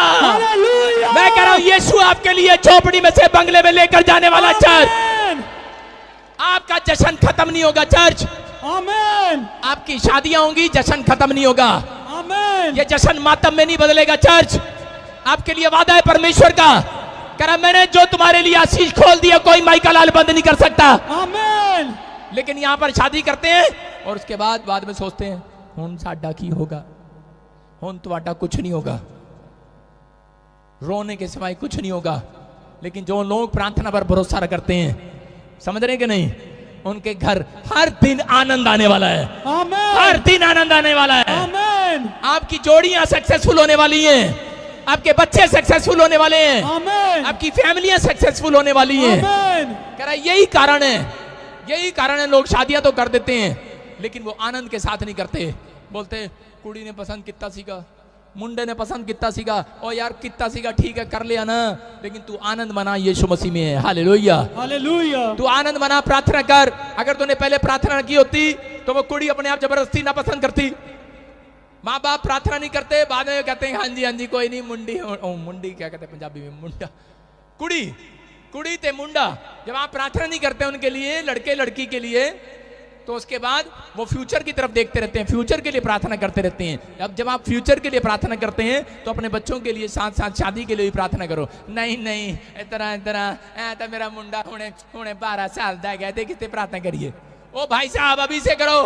मैं कह रहा हूं यीशु आपके लिए झोपड़ी में से बंगले में लेकर जाने वाला चर्च। आपका जश्न खत्म नहीं होगा चर्च। आमीन। आपकी शादियां होंगी, जश्न खत्म नहीं होगा। आमीन। ये जश्न मातम में नहीं बदलेगा चर्च। आपके लिए वादा है परमेश्वर का, कह रहा मैंने जो तुम्हारे लिए आशीष खोल दिया कोई माई का लाल बंद नहीं कर सकता। आमीन। लेकिन यहां पर शादी करते हैं और उसके बाद में सोचते हैं हुन साडा की होगा, हुन तुहाडा कुछ नहीं होगा। रोने के सिवाय कुछ नहीं होगा। लेकिन जो लोग प्रार्थना पर भरोसा करते हैं, समझ रहे कि नहीं, उनके घर हर दिन आनंद आने वाला है। आमीन। हर दिन आनंद आने वाला है। आमीन। आपकी जोड़ियां सक्सेसफुल होने वाली हैं, आपके बच्चे सक्सेसफुल होने वाले हैं, आमीन। आपकी फैमिलियां सक्सेसफुल होने वाली हैं। आमीन। कह रहा यही कारण है, यही कारण है लोग शादियां तो कर देते हैं लेकिन वो आनंद के साथ नहीं करते। बोलते कुड़ी ने पसंद कितना सीगा, मुंडे ने पसंद कितना सीगा, ओ यार कितना सीगा ठीक है कर लिया ना, लेकिन तू आनंद मना यीशु मसीह में है। हालेलुया। हालेलुया। तू आनंद मना, प्रार्थना कर। अगर तूने पहले प्रार्थना की होती तो वो कुड़ी अपने आप जबरदस्ती ना पसंद करती। माँ बाप प्रार्थना नहीं करते, बाद में कहते हैं हाँ जी कोई नहीं, मुंडी मुंडी क्या कहते हैं पंजाबी में, मुंडा कुड़ी, कुड़ी ते मुंडा। जब आप प्रार्थना नहीं करते उनके लिए, लड़के लड़की के लिए, तो उसके बाद वो फ्यूचर की तरफ देखते रहते हैं, फ्यूचर के लिए प्रार्थना करते रहते हैं। अब जब आप फ्यूचर के लिए प्रार्थना करते हैं तो अपने बच्चों के लिए साथ साथ शादी के लिए भी प्रार्थना करो। नहीं नहीं इतना इतना तो मेरा मुंडा हुणे 12 साल का है, देखते प्रार्थना करिए। ओ भाई साहब अभी से करो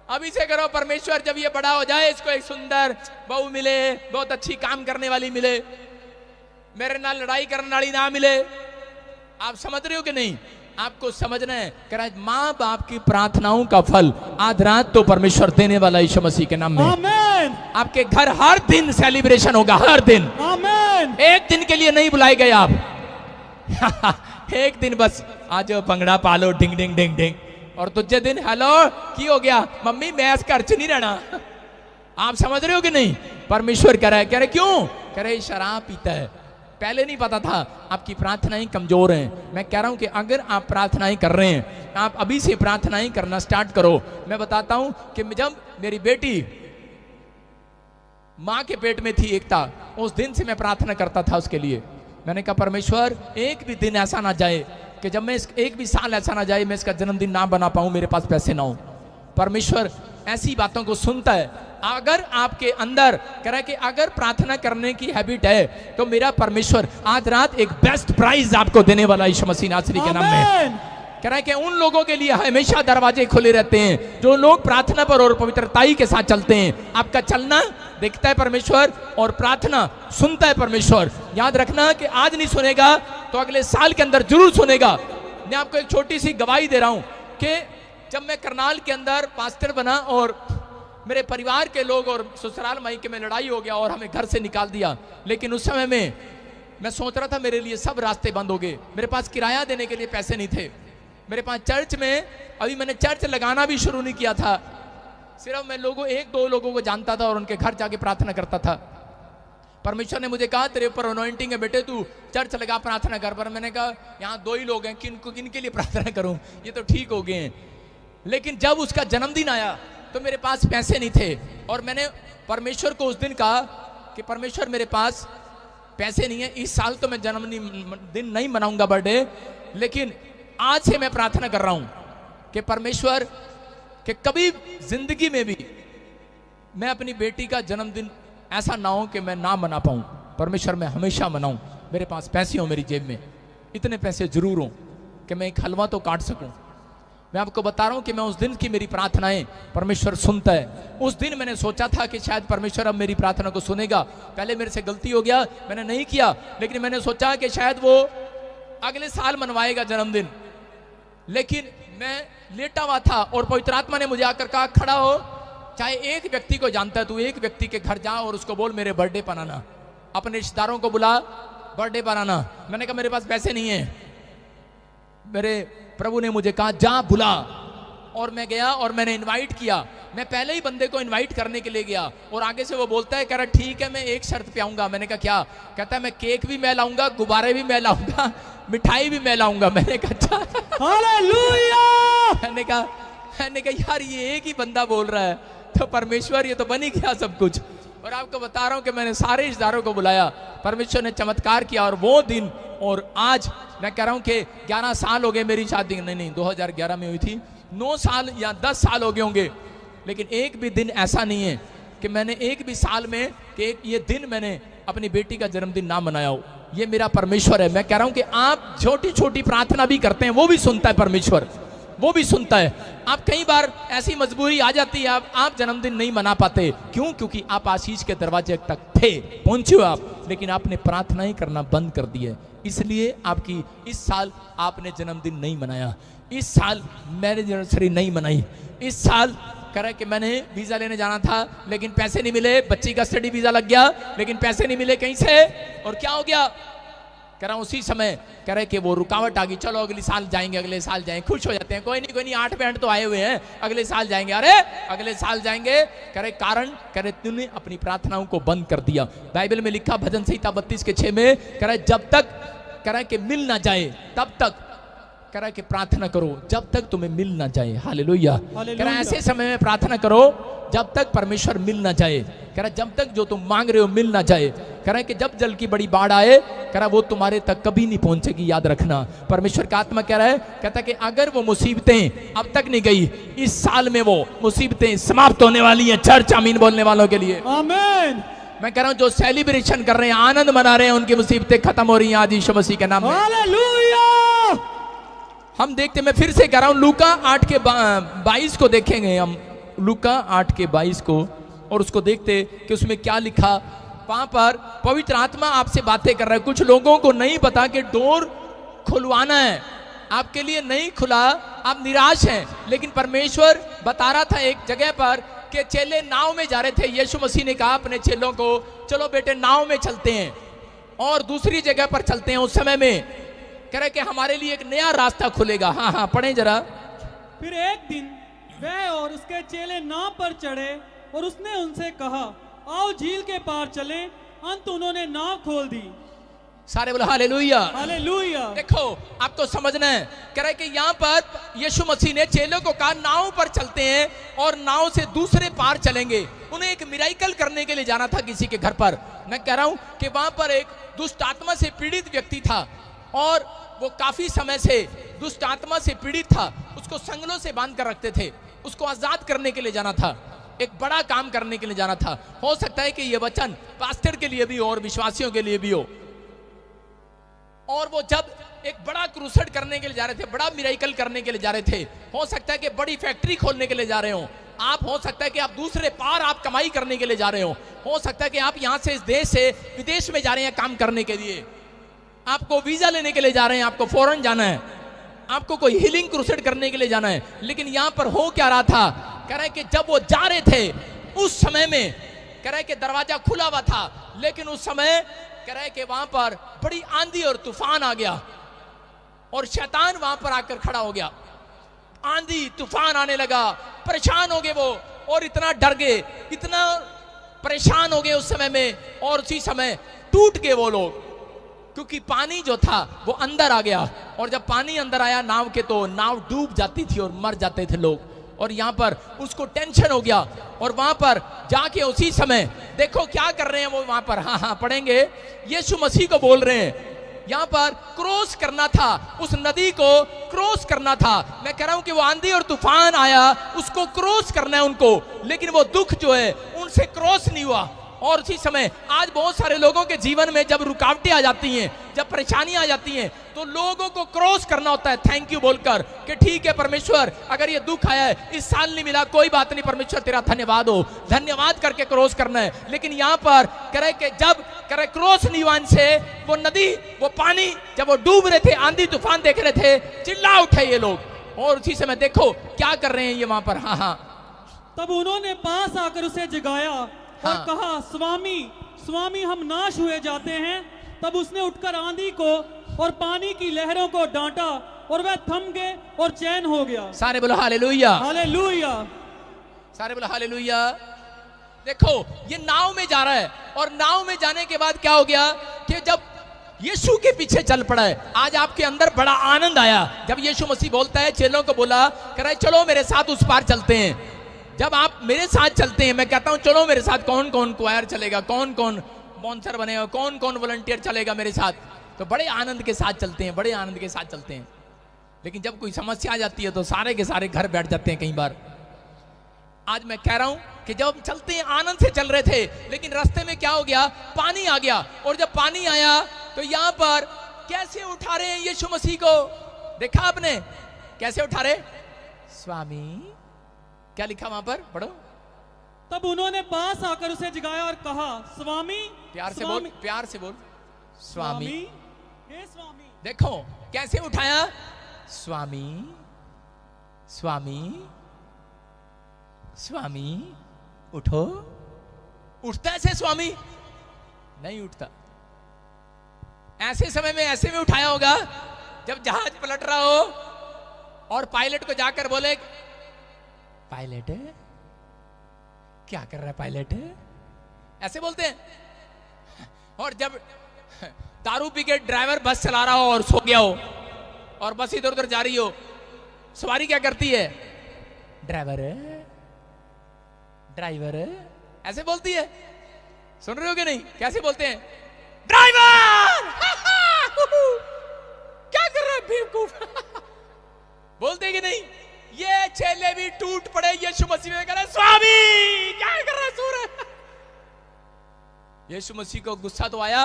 अभी से करो। परमेश्वर जब ये बड़ा हो जाए इसको एक सुंदर बहू मिले, बहुत अच्छी काम करने वाली मिले, मेरे नाल लड़ाई करने वाली ना मिले। आप समझ रहे हो कि नहीं? आपको समझना है। कह रहा है माँ बाप की प्रार्थनाओं का फल आज रात तो परमेश्वर देने वाला यीशु मसीह के नाम में। आमीन। आपके घर हर दिन सेलिब्रेशन होगा, हर दिन। आमीन। एक दिन के लिए नहीं बुलाए गए आप एक दिन बस आज भंगड़ा पालो डिंग डिंग डिंग डिंग, और दूसरे दिन हेलो की हो गया मम्मी मैं इस घर च नहीं रहना। आप समझ रहे हो कि नहीं? परमेश्वर कह रहा है, कह रहे क्यों? कह रहे शराब पीता है। पहले नहीं पता था, आपकी प्रार्थनाएं कमजोर हैं। मैं कह रहा हूं कि अगर आप प्रार्थनाएं कर रहे हैं, आप अभी से प्रार्थनाएं करना स्टार्ट करो। मैं बताता हूं कि जब मेरी बेटी मां के पेट में थी एकता, उस दिन से मैं प्रार्थना करता था उसके लिए। मैंने कहा परमेश्वर एक भी दिन ऐसा ना जाए कि जब मैं एक भी साल ऐसा ना जाए मैं इसका जन्मदिन ना बना पाऊं, मेरे पास पैसे ना हो। परमेश्वर ऐसी बातों को सुनता है। अगर आपके अंदर कह रहा है कि अगर प्रार्थना करने की हैबिट है तो मेरा परमेश्वर आज रात एक बेस्ट प्राइज आपको देने वाला यीशु मसीह नासरी के नाम में। कह रहा है कि उन लोगों के लिए हमेशा दरवाजे खुले रहते हैं जो लोग प्रार्थना पर और पवित्रताई के साथ चलते हैं। आपका चलना देखता है परमेश्वर और प्रार्थना सुनता है परमेश्वर। याद रखना कि आज नहीं सुनेगा तो अगले साल के अंदर जरूर सुनेगा। मैं आपको एक छोटी सी गवाही दे रहा हूं कि जब मैं करनाल के अंदर पास्टर बना और मेरे परिवार के लोग और ससुराल मायके में लड़ाई हो गया और हमें घर से निकाल दिया, लेकिन उस समय में मैं सोच रहा था मेरे लिए सब रास्ते बंद हो गए। मेरे पास किराया देने के लिए पैसे नहीं थे। मेरे पास चर्च में अभी मैंने चर्च लगाना भी शुरू नहीं किया था, सिर्फ मैं एक दो लोगों को जानता था और उनके घर जाके प्रार्थना करता था। परमेश्वर ने मुझे कहा तेरे ऊपर अनॉइंटिंग है बेटे, तू चर्च लगा प्रार्थना कर। पर मैंने कहा यहाँ 2 ही लोग हैं, किनके लिए प्रार्थना करूं, ये तो ठीक हो गए हैं। लेकिन जब उसका जन्मदिन आया तो मेरे पास पैसे नहीं थे और मैंने परमेश्वर को उस दिन कहा कि परमेश्वर मेरे पास पैसे नहीं है, इस साल तो मैं जन्मदिन नहीं मनाऊंगा बर्थडे, लेकिन आज से मैं प्रार्थना कर रहा हूं कि परमेश्वर कि कभी जिंदगी में भी मैं अपनी बेटी का जन्मदिन ऐसा ना हो कि मैं ना मना पाऊं। परमेश्वर मैं हमेशा मनाऊं, मेरे पास पैसे हो मेरी जेब में, इतने पैसे जरूर हो कि मैं एक हलवा तो काट सकूं। मैं आपको बता रहा हूं कि मैं उस दिन की मेरी प्रार्थनाएं परमेश्वर सुनता है। उस दिन मैंने सोचा था कि शायद परमेश्वर अब मेरी प्रार्थना को सुनेगा। पहले मेरे से गलती हो गया, मैंने नहीं किया, लेकिन मैंने सोचा कि शायद वो अगले साल मनवाएगा जन्मदिन। लेकिन मैं लेटा हुआ था और पवित्र आत्मा ने मुझे आकर कहा खड़ा हो, चाहे एक व्यक्ति को जानता है तू एक व्यक्ति के घर जा और उसको बोल मेरे बर्थडे बनाना, अपने रिश्तेदारों को बुला बर्थडे बनाना। मैंने कहा मेरे पास पैसे नहीं है। मेरे प्रभु ने मुझे कहा जा बुला, और मैं गया और मैंने इनवाइट किया। मैं पहले ही बंदे को इनवाइट करने के लिए गया और आगे से वो बोलता है, कह रहा ठीक है मैं एक शर्त पे आऊंगा। मैंने कहा क्या? कहता है मैं केक भी मैं लाऊंगा, गुब्बारे भी मैं लाऊंगा, मिठाई भी मैं लाऊंगा। मैंने कहा अच्छा हालेलुया। मैंने कहा यार ये एक ही बंदा बोल रहा है तो परमेश्वर ये तो बन ही गया सब कुछ। और आपको बता रहा हूं कि मैंने सारे रिश्तेदारों को बुलाया, परमेश्वर ने चमत्कार किया। और वो दिन और आज मैं कह रहा हूं कि 11 साल हो गए मेरी शादी, नहीं 2011 में हुई थी, 9 साल या 10 साल हो गए होंगे, लेकिन एक भी दिन ऐसा नहीं है कि मैंने एक भी साल में कि ये दिन मैंने अपनी बेटी का जन्मदिन ना मनाया हो। ये मेरा परमेश्वर है। मैं कह रहा हूं कि आप छोटी छोटी प्रार्थना भी करते हैं, वो भी सुनता है परमेश्वर। वो भी सुनता है। आप कई बार ऐसी मजबूरी आ जाती है, आप जन्मदिन नहीं मना पाते। क्यों? क्योंकि आप आशीष के दरवाजे तक थे, पहुंचे हो आप, लेकिन आपने प्रार्थना ही करना बंद कर दी है। इसलिए आपकी इस साल आपने जन्मदिन नहीं मनाया, इस साल मैरिज एनिवर्सरी नहीं मनाई, इस साल कह रहा है कि मैंने वीजा लेने जाना था लेकिन पैसे नहीं मिले, बच्ची का स्टडी वीजा लग गया लेकिन पैसे नहीं मिले कहीं से, और क्या हो गया? कह रहा हूं उसी समय कह रहे कि वो रुकावट आ गई, चलो अगले साल जाएंगे, अगले साल जाएंगे, खुश हो जाते हैं, कोई नहीं 8 बैंड तो आए हुए हैं, अगले साल जाएंगे, अरे अगले साल जाएंगे। कह रहे कारण, कह रहे तूने अपनी प्रार्थनाओं को बंद कर दिया। बाइबल में लिखा भजन संहिता 32:6 में, कह रहे जब तक कह रहा है कि मिल ना जाए तब तक कह रहा है कि प्रार्थना करो, जब तक तुम्हें मिल ना जाए। हालेलुया। कह रहा है ऐसे समय में प्रार्थना करो जब तक परमेश्वर मिल ना जाए। कह रहा है जब तक जो तुम मांग रहे हो मिल ना जाए। कह रहा है कि जब जल की बड़ी बाढ़ आए, कह रहा है वो तुम्हारे तक कभी नहीं पहुंचेगी, याद रखना। परमेश्वर का आत्मा कह रहा है, कहता है कि अगर वो मुसीबतें अब तक नहीं गई, इस साल में वो मुसीबतें समाप्त होने वाली हैं। चर्च आमीन बोलने वालों के लिए आमीन। मैं कह रहा हूं जो सेलिब्रेशन कर रहे हैं, आनंद मना रहे हैं, उनकी मुसीबतें खत्म हो रही हैं आज यीशु मसीह के नाम में। हालेलुया। हम देखते, मैं फिर से कह रहा हूं, लूका 8:22 को देखेंगे हम, लूका 8:22 को, और उसको देखते कि उसमें क्या लिखा। वहां पर पवित्र आत्मा आपसे बातें कर रहा है। कुछ लोगों को नहीं पता कि डोर खुलवाना है, आपके लिए नहीं खुला, आप निराश हैं, लेकिन परमेश्वर बता रहा था एक जगह पर कि चेले नाव में जा रहे थे। यीशु मसीह ने कहा अपने चेलों को, चलो बेटे नाव में चलते हैं और दूसरी जगह पर चलते हैं। उस समय में कह रहे कि हमारे लिए एक नया रास्ता खुलेगा। हाँ हाँ पढ़े जरा। फिर एक दिन वह और उसके चेले नाव पर चढ़े और उसने उनसे कहा, आओ झील के पार चलें। अंत उन्होंने नाव खोल दी। सारे बोला हालेलुया। हालेलुया। देखो आपको समझना है, कह रहे कि यहाँ पर यीशु मसीह ने चेलों को कहा नाव पर चलते हैं और नाव से दूसरे पार चलेंगे। उन्हें एक मिराइकल करने के लिए जाना था किसी के घर पर। मैं कह रहा हूं कि वहां पर एक दुष्ट आत्मा से पीड़ित व्यक्ति था और वो काफी समय से दुष्ट आत्मा से पीड़ित था। उसको संगलों से बांध कर रखते थे, उसको आजाद करने के लिए जाना था, एक बड़ा काम करने के लिए जाना था। हो सकता है कि ये वचन पास्टर के लिए भी हो और विश्वासियों के लिए भी हो। और वो जब एक बड़ा क्रूसेड करने के लिए जा रहे थे, बड़ा मिराइकल करने के लिए जा रहे थे, हो सकता है कि बड़ी फैक्ट्री खोलने के लिए जा रहे हो आप, हो सकता है कि आप दूसरे पार आप कमाई करने के लिए जा रहे हो सकता है कि आप यहां से इस देश से विदेश में जा रहे हैं काम करने के लिए, आपको वीजा लेने के लिए जा रहे हैं, आपको फॉरेन जाना है, आपको कोई हीलिंग क्रूसेड करने के लिए जाना है। लेकिन यहां पर हो क्या रहा था, कह रहा है कि जब वो जा रहे थे उस समय में कह रहा है कि दरवाजा खुला हुआ था, लेकिन उस समय कह रहा है कि वहां पर बड़ी आंधी और तूफान आ गया और शैतान वहां पर आकर खड़ा हो गया। आंधी तूफान आने लगा, परेशान हो गए वो और इतना डर गए, इतना परेशान हो गए उस समय में, और उसी समय टूट गए वो लोग, क्योंकि पानी जो था वो अंदर आ गया। और जब पानी अंदर आया नाव के, तो नाव डूब जाती थी और मर जाते थे लोग। और यहाँ पर उसको टेंशन हो गया और वहां पर जाके उसी समय देखो क्या कर रहे हैं वो वहां पर, हाँ पढ़ेंगे, यीशु मसीह को बोल रहे हैं यहाँ पर क्रॉस करना था, उस नदी को क्रॉस करना था। मैं कह रहा हूं कि वो आंधी और तूफान आया, उसको क्रॉस करना है उनको, लेकिन वो दुख जो है उनसे क्रॉस नहीं हुआ। और उसी समय आज बहुत सारे लोगों के जीवन में जब रुकावटें आ जाती हैं, जब परेशानियां आ जाती हैं, तो लोगों को क्रॉस करना होता है थैंक यू बोलकर कि ठीक है परमेश्वर, अगर ये दुख आया है, इस साल नहीं मिला, कोई बात नहीं परमेश्वर तेरा धन्यवाद हो, धन्यवाद करके क्रॉस करना है। लेकिन यहाँ पर करे कि जब करे क्रॉस नहीं हुआ से, वो नदी वो पानी जब वो डूब रहे थे, आंधी तूफान देख रहे थे, चिल्ला उठे ये लोग। और उसी समय देखो क्या कर रहे हैं ये वहां पर, हाँ तब उन्होंने पास आकर उसे जगाया और कहा, स्वामी स्वामी हम नाश हुए जाते हैं। तब उसने उठकर आंधी को और पानी की लहरों को डांटा और वह थम गए और चैन हो गया। सारे बोलो हालेलुया, हालेलुया, सारे बोलो हालेलुया। देखो ये नाव में जा रहा है और नाव में जाने के बाद क्या हो गया कि जब यीशु के पीछे चल पड़ा है, आज आपके अंदर बड़ा आनंद आया जब यीशु मसीह बोलता है, चेलों को बोला, कह रहा है चलो मेरे साथ उस पार चलते हैं। जब आप मेरे साथ चलते हैं, मैं कहता हूं चलो मेरे साथ, कौन कौन क्वायर चलेगा, कौन कौन स्पॉन्सर बनेगा, कौन कौन वॉलंटियर चलेगा मेरे साथ, तो बड़े आनंद के साथ चलते हैं, बड़े आनंद के साथ चलते हैं। लेकिन जब कोई समस्या आ जाती है तो सारे के सारे घर बैठ जाते हैं कई बार। आज मैं कह रहा हूं कि जब हम चलते हैं आनंद से चल रहे थे, लेकिन रास्ते में क्या हो गया, पानी आ गया। और जब पानी आया तो यहां पर कैसे उठा रहे हैं यीशु मसीह को, देखा आपने कैसे उठा रहे, स्वामी। क्या लिखा वहां पर, पढ़ो। तब उन्होंने पास आकर उसे जगाया और कहा, स्वामी। प्यार से बोल, प्यार से बोल, स्वामी। हे स्वामी। देखो कैसे उठाया, स्वामी स्वामी स्वामी। उठो। उठता ऐसे स्वामी? नहीं उठता। ऐसे समय में ऐसे में उठाया होगा जब जहाज पलट रहा हो और पायलट को जाकर बोले, पायलट क्या कर रहा है पायलट, ऐसे बोलते हैं। और जब दारू पी के ड्राइवर बस चला रहा हो और सो गया हो और बस इधर उधर जा रही हो, सवारी क्या करती है, ड्राइवर ड्राइवर ऐसे बोलती है। सुन रहे हो कि नहीं, कैसे बोलते हैं, ड्राइवर क्या कर रहा है बेवकूफ बोलते कि नहीं। ये चेले भी टूट पड़े यीशु मसीह में, कह रहे स्वामी क्या कर रहा है, सो रहा। यीशु मसीह को गुस्सा तो आया,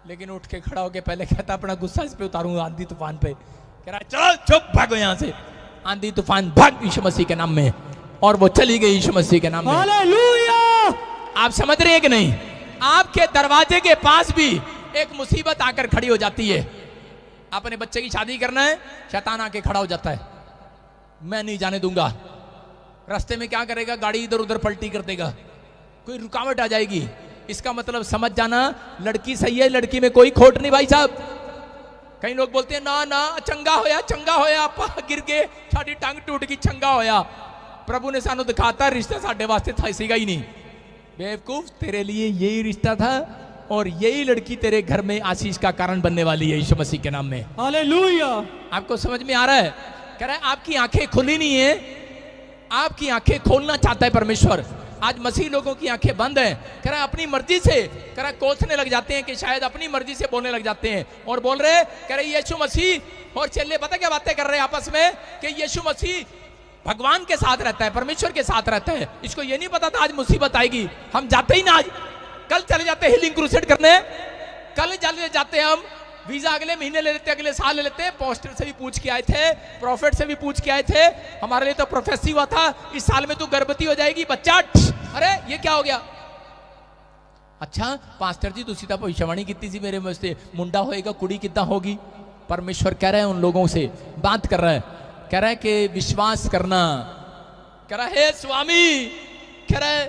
लेकिन उठ के खड़ा होके पहले कहता अपना गुस्सा इस पे उतारूंगा, आंधी तूफान पे। कह रहा चलो चुप, भागो यहां से। आंधी तूफान भाग यीशु मसीह के नाम में, और वो चली गई यीशु मसीह के नाम में। हालेलुया। आप समझ रहे हैं कि नहीं? आपके दरवाजे के पास भी एक मुसीबत आकर खड़ी हो जाती है। अपने बच्चे की शादी करना है, शैतान आके खड़ा हो जाता है, मैं नहीं जाने दूंगा। रास्ते में क्या करेगा, गाड़ी इधर उधर पलटी कर देगा, कोई रुकावट आ जाएगी। इसका मतलब समझ जाना, लड़की सही है, लड़की में कोई खोट नहीं भाई साहब। कई लोग बोलते हैं ना ना चंगा होया आप गिर गए, साड़ी टंग टूट गई, चंगा होया। प्रभु ने सानू दिखाता रिश्ता साढ़े वास्ते था सीगा ही नहीं। बेवकूफ, तेरे लिए यही रिश्ता था और यही लड़की तेरे घर में आशीष का कारण बनने वाली है यीशु मसीह के नाम में। हालेलुया। आपको समझ में आ रहा है? कह रहा है आपकी आंखें खुली नहीं है, आपकी आंखें खोलना चाहता है परमेश्वर। आज मसीह लोगों की आंखें बंद हैं। कह रहा है अपनी मर्जी से, कह रहा कोसने लग जाते हैं कि शायद अपनी मर्जी से बोलने लग जाते हैं और बोल रहे, कह रहे यीशु मसीह और चेले पता क्या बातें कर रहे हैं आपस में कि यीशु मसीह भगवान के साथ रहता है, परमेश्वर के साथ रहता है। इसको ये नहीं पता था आज मुसीबत आएगी। हम जाते ही ना, आज कल चले जाते हीलिंग क्रूसेड करने, कल चले जाते हम, वीजा अगले महीने ले लेते, अगले साल ले लेते। पोस्टर से भी पूछ के आए थे, प्रॉफिट से भी पूछ के आए थे, हमारे लिए तो प्रोफेसी हुआ था इस साल में तू गर्भवती हो जाएगी बच्चा। अरे ये क्या हो गया? अच्छा पास्टर जी तुसी तो भविष्यवाणी की थी मेरे वास्ते, मुंडा होएगा कुड़ी कितना होगी। परमेश्वर कह रहे हैं उन लोगों से, बात कर रहा है, कह रहा है कि विश्वास करना। कह रहा है स्वामी, कह रहा है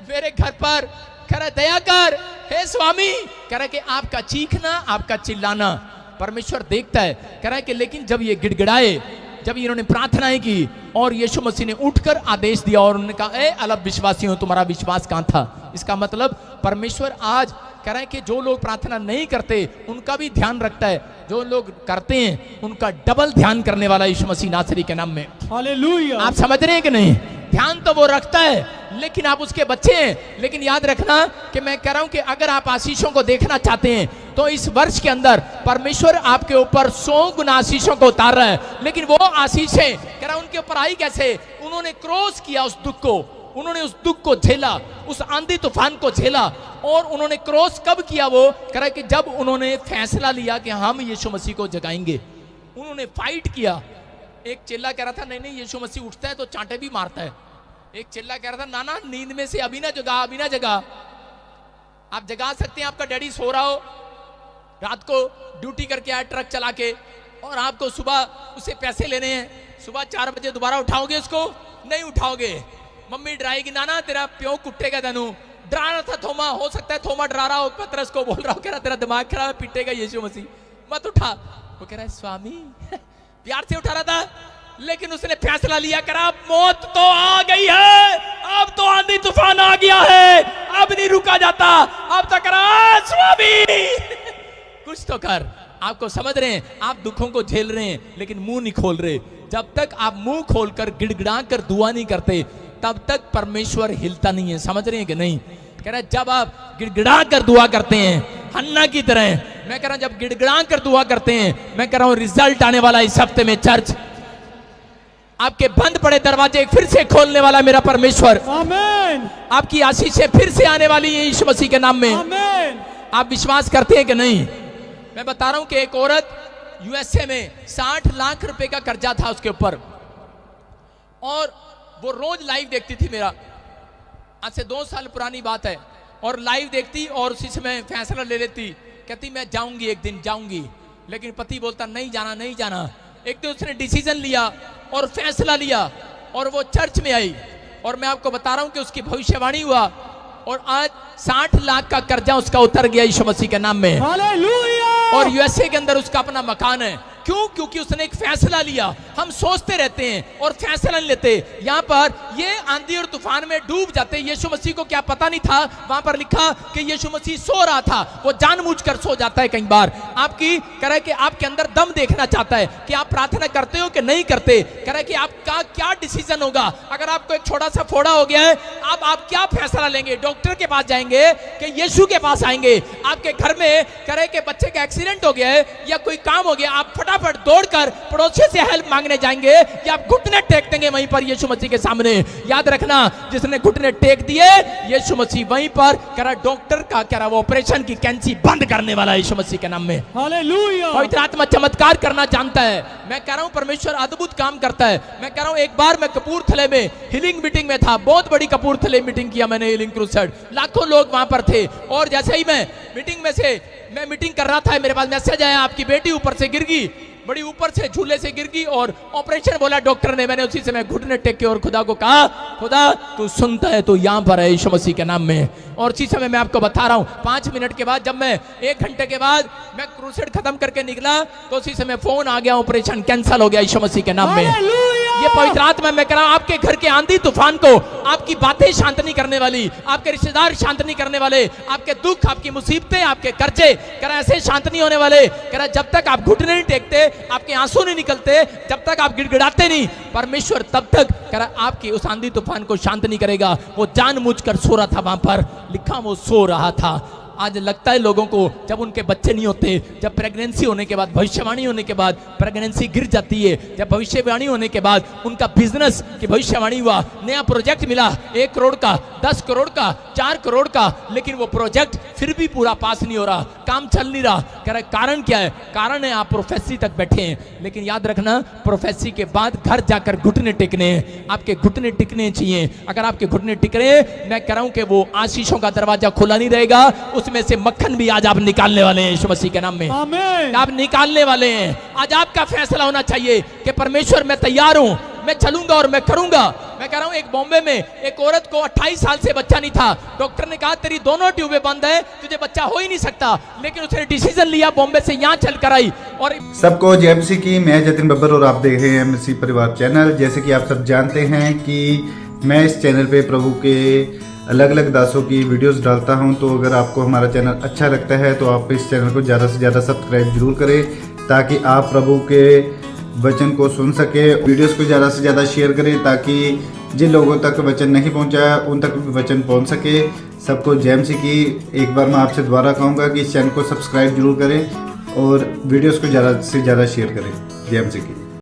मेरे घर पर, कह रहा है दया कर हे स्वामी। कह रहा है कि आपका चीखना, आपका चिल्लाना परमेश्वर देखता है। कह रहा है कि लेकिन जब ये गिड़गिड़ाए, जब इन्होंने प्रार्थनाएं की और यीशु मसीह ने उठकर आदेश दिया और उन्होंने कहा ए अलब विश्वासियों तुम्हारा विश्वास कहां था। इसका मतलब परमेश्वर आज कह रहा है कि जो लोग प्रार्थना नहीं करते उनका भी ध्यान रखता है, जो लोग करते हैं उनका डबल ध्यान करने वाला यीशु मसीह नासरी के नाम में। हालेलुया। आप समझ रहे हैं कि नहीं? ध्यान तो वो रखता है, लेकिन आप उसके बच्चे हैं। लेकिन याद रखना कि मैं कह रहा हूं कि अगर आप आशीषों को देखना चाहते हैं तो इस वर्ष के अंदर परमेश्वर आपके ऊपर 100 गुना आशीषों को उतार रहा है। लेकिन वो आशीषें कह रहा उनके ऊपर आई कैसे? उन्होंने क्रॉस किया उस दुख को, उन्होंने उस दुख को झेला, उस आंधी तूफान को झेला। और उन्होंने क्रॉस कब किया? वो कह रहा है कि जब उन्होंने फैसला लिया कि हम यीशु मसीह को जगाएंगे। उन्होंने फाइट किया। एक चेला कह रहा था नहीं नहीं यीशु मसीह उठता है तो चांटे भी मारता है। एक चेला कह रहा था ना ना नींद में से अभी ना जगा, अभी ना जगा। आप जगा सकते हैं, आपका डैडी सो रहा हो, रात को ड्यूटी करके आया ट्रक चला के, और आपको सुबह उसे पैसे लेने हैं, सुबह 4 बजे दोबारा उठाओगे उसको? नहीं उठाओगे। मम्मी डराएगी नाना तेरा प्यो कुटेगा तेनू। डरा रहा था थोमा, हो सकता है थोमा डरा रहा हो, पतरस को बोल रहा हो, कह रहा तेरा दिमाग खराब है, पीटेगा यीशु मसीह, मत उठा। वो कह रहा है स्वामी प्यार से उठा रहा था, लेकिन उसने फैसला लिया, करा मौत तो आ गई है, अब तो आंधी तूफान आ गया है, अब नहीं रुका जाता, अब तो करा स्वामी कुछ तो कर। आपको समझ रहे हैं? आप दुखों को झेल रहे हैं लेकिन मुंह नहीं खोल रहे। जब तक आप मुंह खोलकर गिड़गिड़ा कर दुआ नहीं करते तब तक परमेश्वर हिलता नहीं है। समझ रहे हैं कि नहीं? कह रहा है जब आप गिड़गिड़ा कर दुआ करते हैं हन्ना की तरह, मैं कह रहा हूं जब गिड़गिड़ा कर दुआ करते हैं, मैं कह रहा हूं रिजल्ट आने वाला इस हफ्ते में। चर्च आपके बंद पड़े दरवाजे फिर से खोलने वाला मेरा परमेश्वर। आमीन। आपकी आशीषें फिर से आने वाली है यीशु मसीह के नाम में। आमीन। आप विश्वास करते हैं कि नहीं? मैं बता रहा हूं कि एक औरत यूएसए में 60 लाख रुपए का कर्जा था उसके ऊपर, और वो रोज लाइव देखती थी मेरा, आज से 2 साल पुरानी बात है, और लाइव देखती और उसी समय फैसला ले लेती, कहती मैं जाऊंगी, एक दिन जाऊंगी, लेकिन पति बोलता नहीं जाना नहीं जाना। एक दिन उसने डिसीजन लिया और फैसला लिया और वो चर्च में आई, और मैं आपको बता रहा हूं कि उसकी भविष्यवाणी हुआ, और आज 60 लाख का कर्जा उसका उतर गया यीशु मसीह के नाम में, हालेलुया। और यूएसए के अंदर उसका अपना मकान है। क्यों? क्योंकि उसने एक फैसला लिया। हम सोचते रहते हैं और फैसला नहीं लेते। यहाँ पर ये आंधी और तूफान में डूब जाते। यीशु मसीह को क्या पता नहीं था, वहां पर लिखा कि यीशु मसीह सो रहा था, वो जानबूझकर सो जाता है। कई बार आपकी कह रहा है कि आपके अंदर दम देखना चाहता है कि आप प्रार्थना करते हो कि नहीं करते। कह रहा है कि आपका क्या डिसीजन होगा। अगर आपको एक छोटा सा फोड़ा हो गया है, आप क्या फैसला लेंगे? डॉक्टर के पास जाएंगे कि यीशु के पास आएंगे? आपके घर में कह रहे कि बच्चे का एक्सीडेंट हो गया है या कोई काम हो गया, आप फटाफट दौड़कर पड़ोसी से हेल्प मांगने जाएंगे या आप घुटने टेक देंगे वहीं पर यीशु मसीह के सामने? याद रखना, जिसने घुटने टेक दिए यीशु मसीह वहीं पर कह रहा डॉक्टर का कह रहा वो ऑपरेशन की कैंची बंद करने वाला यीशु मसीह के नाम में। हालेलुया। पवित्र आत्मा चमत्कार करना जानता है। मैं कह रहा हूं परमेश्वर अद्भुत काम करता है। मैं कह रहा हूं एक बार मैं कपूरथले में हीलिंग मीटिंग में था, बहुत बड़ी कपूरथले मीटिंग किया मैंने, हीलिंग क्रूसेड, लाखों लोग वहां पर थे। और जैसे ही मैं मीटिंग कर रहा था, मेरे पास मैसेज आया, आपकी बेटी ऊपर से गिर गई, बड़ी ऊपर से झूले से गिर गई और ऑपरेशन बोला डॉक्टर ने। मैंने उसी समय घुटने टेक के और खुदा को कहा, खुदा तू सुनता है, तू यहां पर है यीशु मसीह के नाम में। और उसी समय मैं आपको बता रहा हूं 5 मिनट के बाद, जब मैं 1 घंटे के बाद मैं क्रूसेड खत्म करके निकला, तो उसी समय फोन आ गया, ऑपरेशन कैंसिल हो गया यीशु मसीह के नाम में। ये पवित्र आत्मा मैं कह रहा हूं, आपके घर के आंधी तूफान को आपकी बातें शांत नहीं करने वाली, आपके रिश्तेदार शांत नहीं करने वाले, आपके दुख, आपकी मुसीबतें, आपके कर्जे कह रहा ऐसे शांत नहीं होने वाले। कह रहा जब तक आप घुटने नहीं टेकते, आपके आंसू नहीं निकलते, जब तक आप गिड़गिड़ाते नहीं, परमेश्वर तब तक कह रहा आपकी उस आंधी तूफान को शांत नहीं करेगा। वो जानबूझकर सो रहा था, वहां पर लिखा वो सो रहा था। आज लगता है लोगों को जब उनके बच्चे नहीं होते, जब प्रेगनेंसी होने के बाद, भविष्यवाणी होने के बाद प्रेगनेंसी गिर जाती है, जब भविष्यवाणी होने के बाद उनका बिजनेस की भविष्यवाणी हुआ, नया प्रोजेक्ट मिला 1 करोड़ का, 10 करोड़ का, 4 करोड़ का, लेकिन वो प्रोजेक्ट फिर भी पूरा पास नहीं हो रहा, काम चल नहीं रहा। कह रहा कारण क्या है? कारण है आप प्रोफेसी तक बैठे हैं। लेकिन याद रखना, प्रोफेसी के बाद घर जाकर घुटने टेकने हैं, आपके घुटने टिकने चाहिए। अगर आपके घुटने टिक रहे हैं, मैं कह रहा हूं कि वो आशीषों का दरवाजा खुला नहीं रहेगा, उसमें से मक्खन भी आज आप निकालने वाले हैं यीशु मसीह के नाम में। आमीन। आप निकालने वाले हैं। आज आपका फैसला होना चाहिए कि परमेश्वर मैं तैयार हूं, मैं चलूंगा और मैं करूंगा। मैं कह रहा हूं, एक बॉम्बे में एक औरत को 28 साल से बच्चा नहीं था। डॉक्टर ने कहा तेरी दोनों ट्यूबें बंद है, तुझे बच्चा हो ही नहीं सकता, लेकिन उसने डिसीजन लिया, बॉम्बे से यहां चल कर आई। और सबको जय मसीह की। मैं जतिन बब्बर और आप देख रहे हैं एमसी परिवार चैनल। जैसे कि आप सब जानते हैं कि मैं इस चैनल पे प्रभु के अलग अलग दासों की वीडियोस डालता हूं, तो अगर आपको हमारा चैनल अच्छा लगता है तो आप इस चैनल को ज़्यादा से ज़्यादा सब्सक्राइब जरूर करें, ताकि आप प्रभु के वचन को सुन सके। वीडियोस को ज़्यादा से ज़्यादा शेयर करें, ताकि जिन लोगों तक वचन नहीं पहुंचा उन तक भी वचन पहुंच सके। सबको जय मसीह की। एक बार मैं आपसे दोबारा कहूँगा कि इस चैनल को सब्सक्राइब जरूर करें और वीडियोस को ज़्यादा से ज़्यादा शेयर करें। जय मसीह की।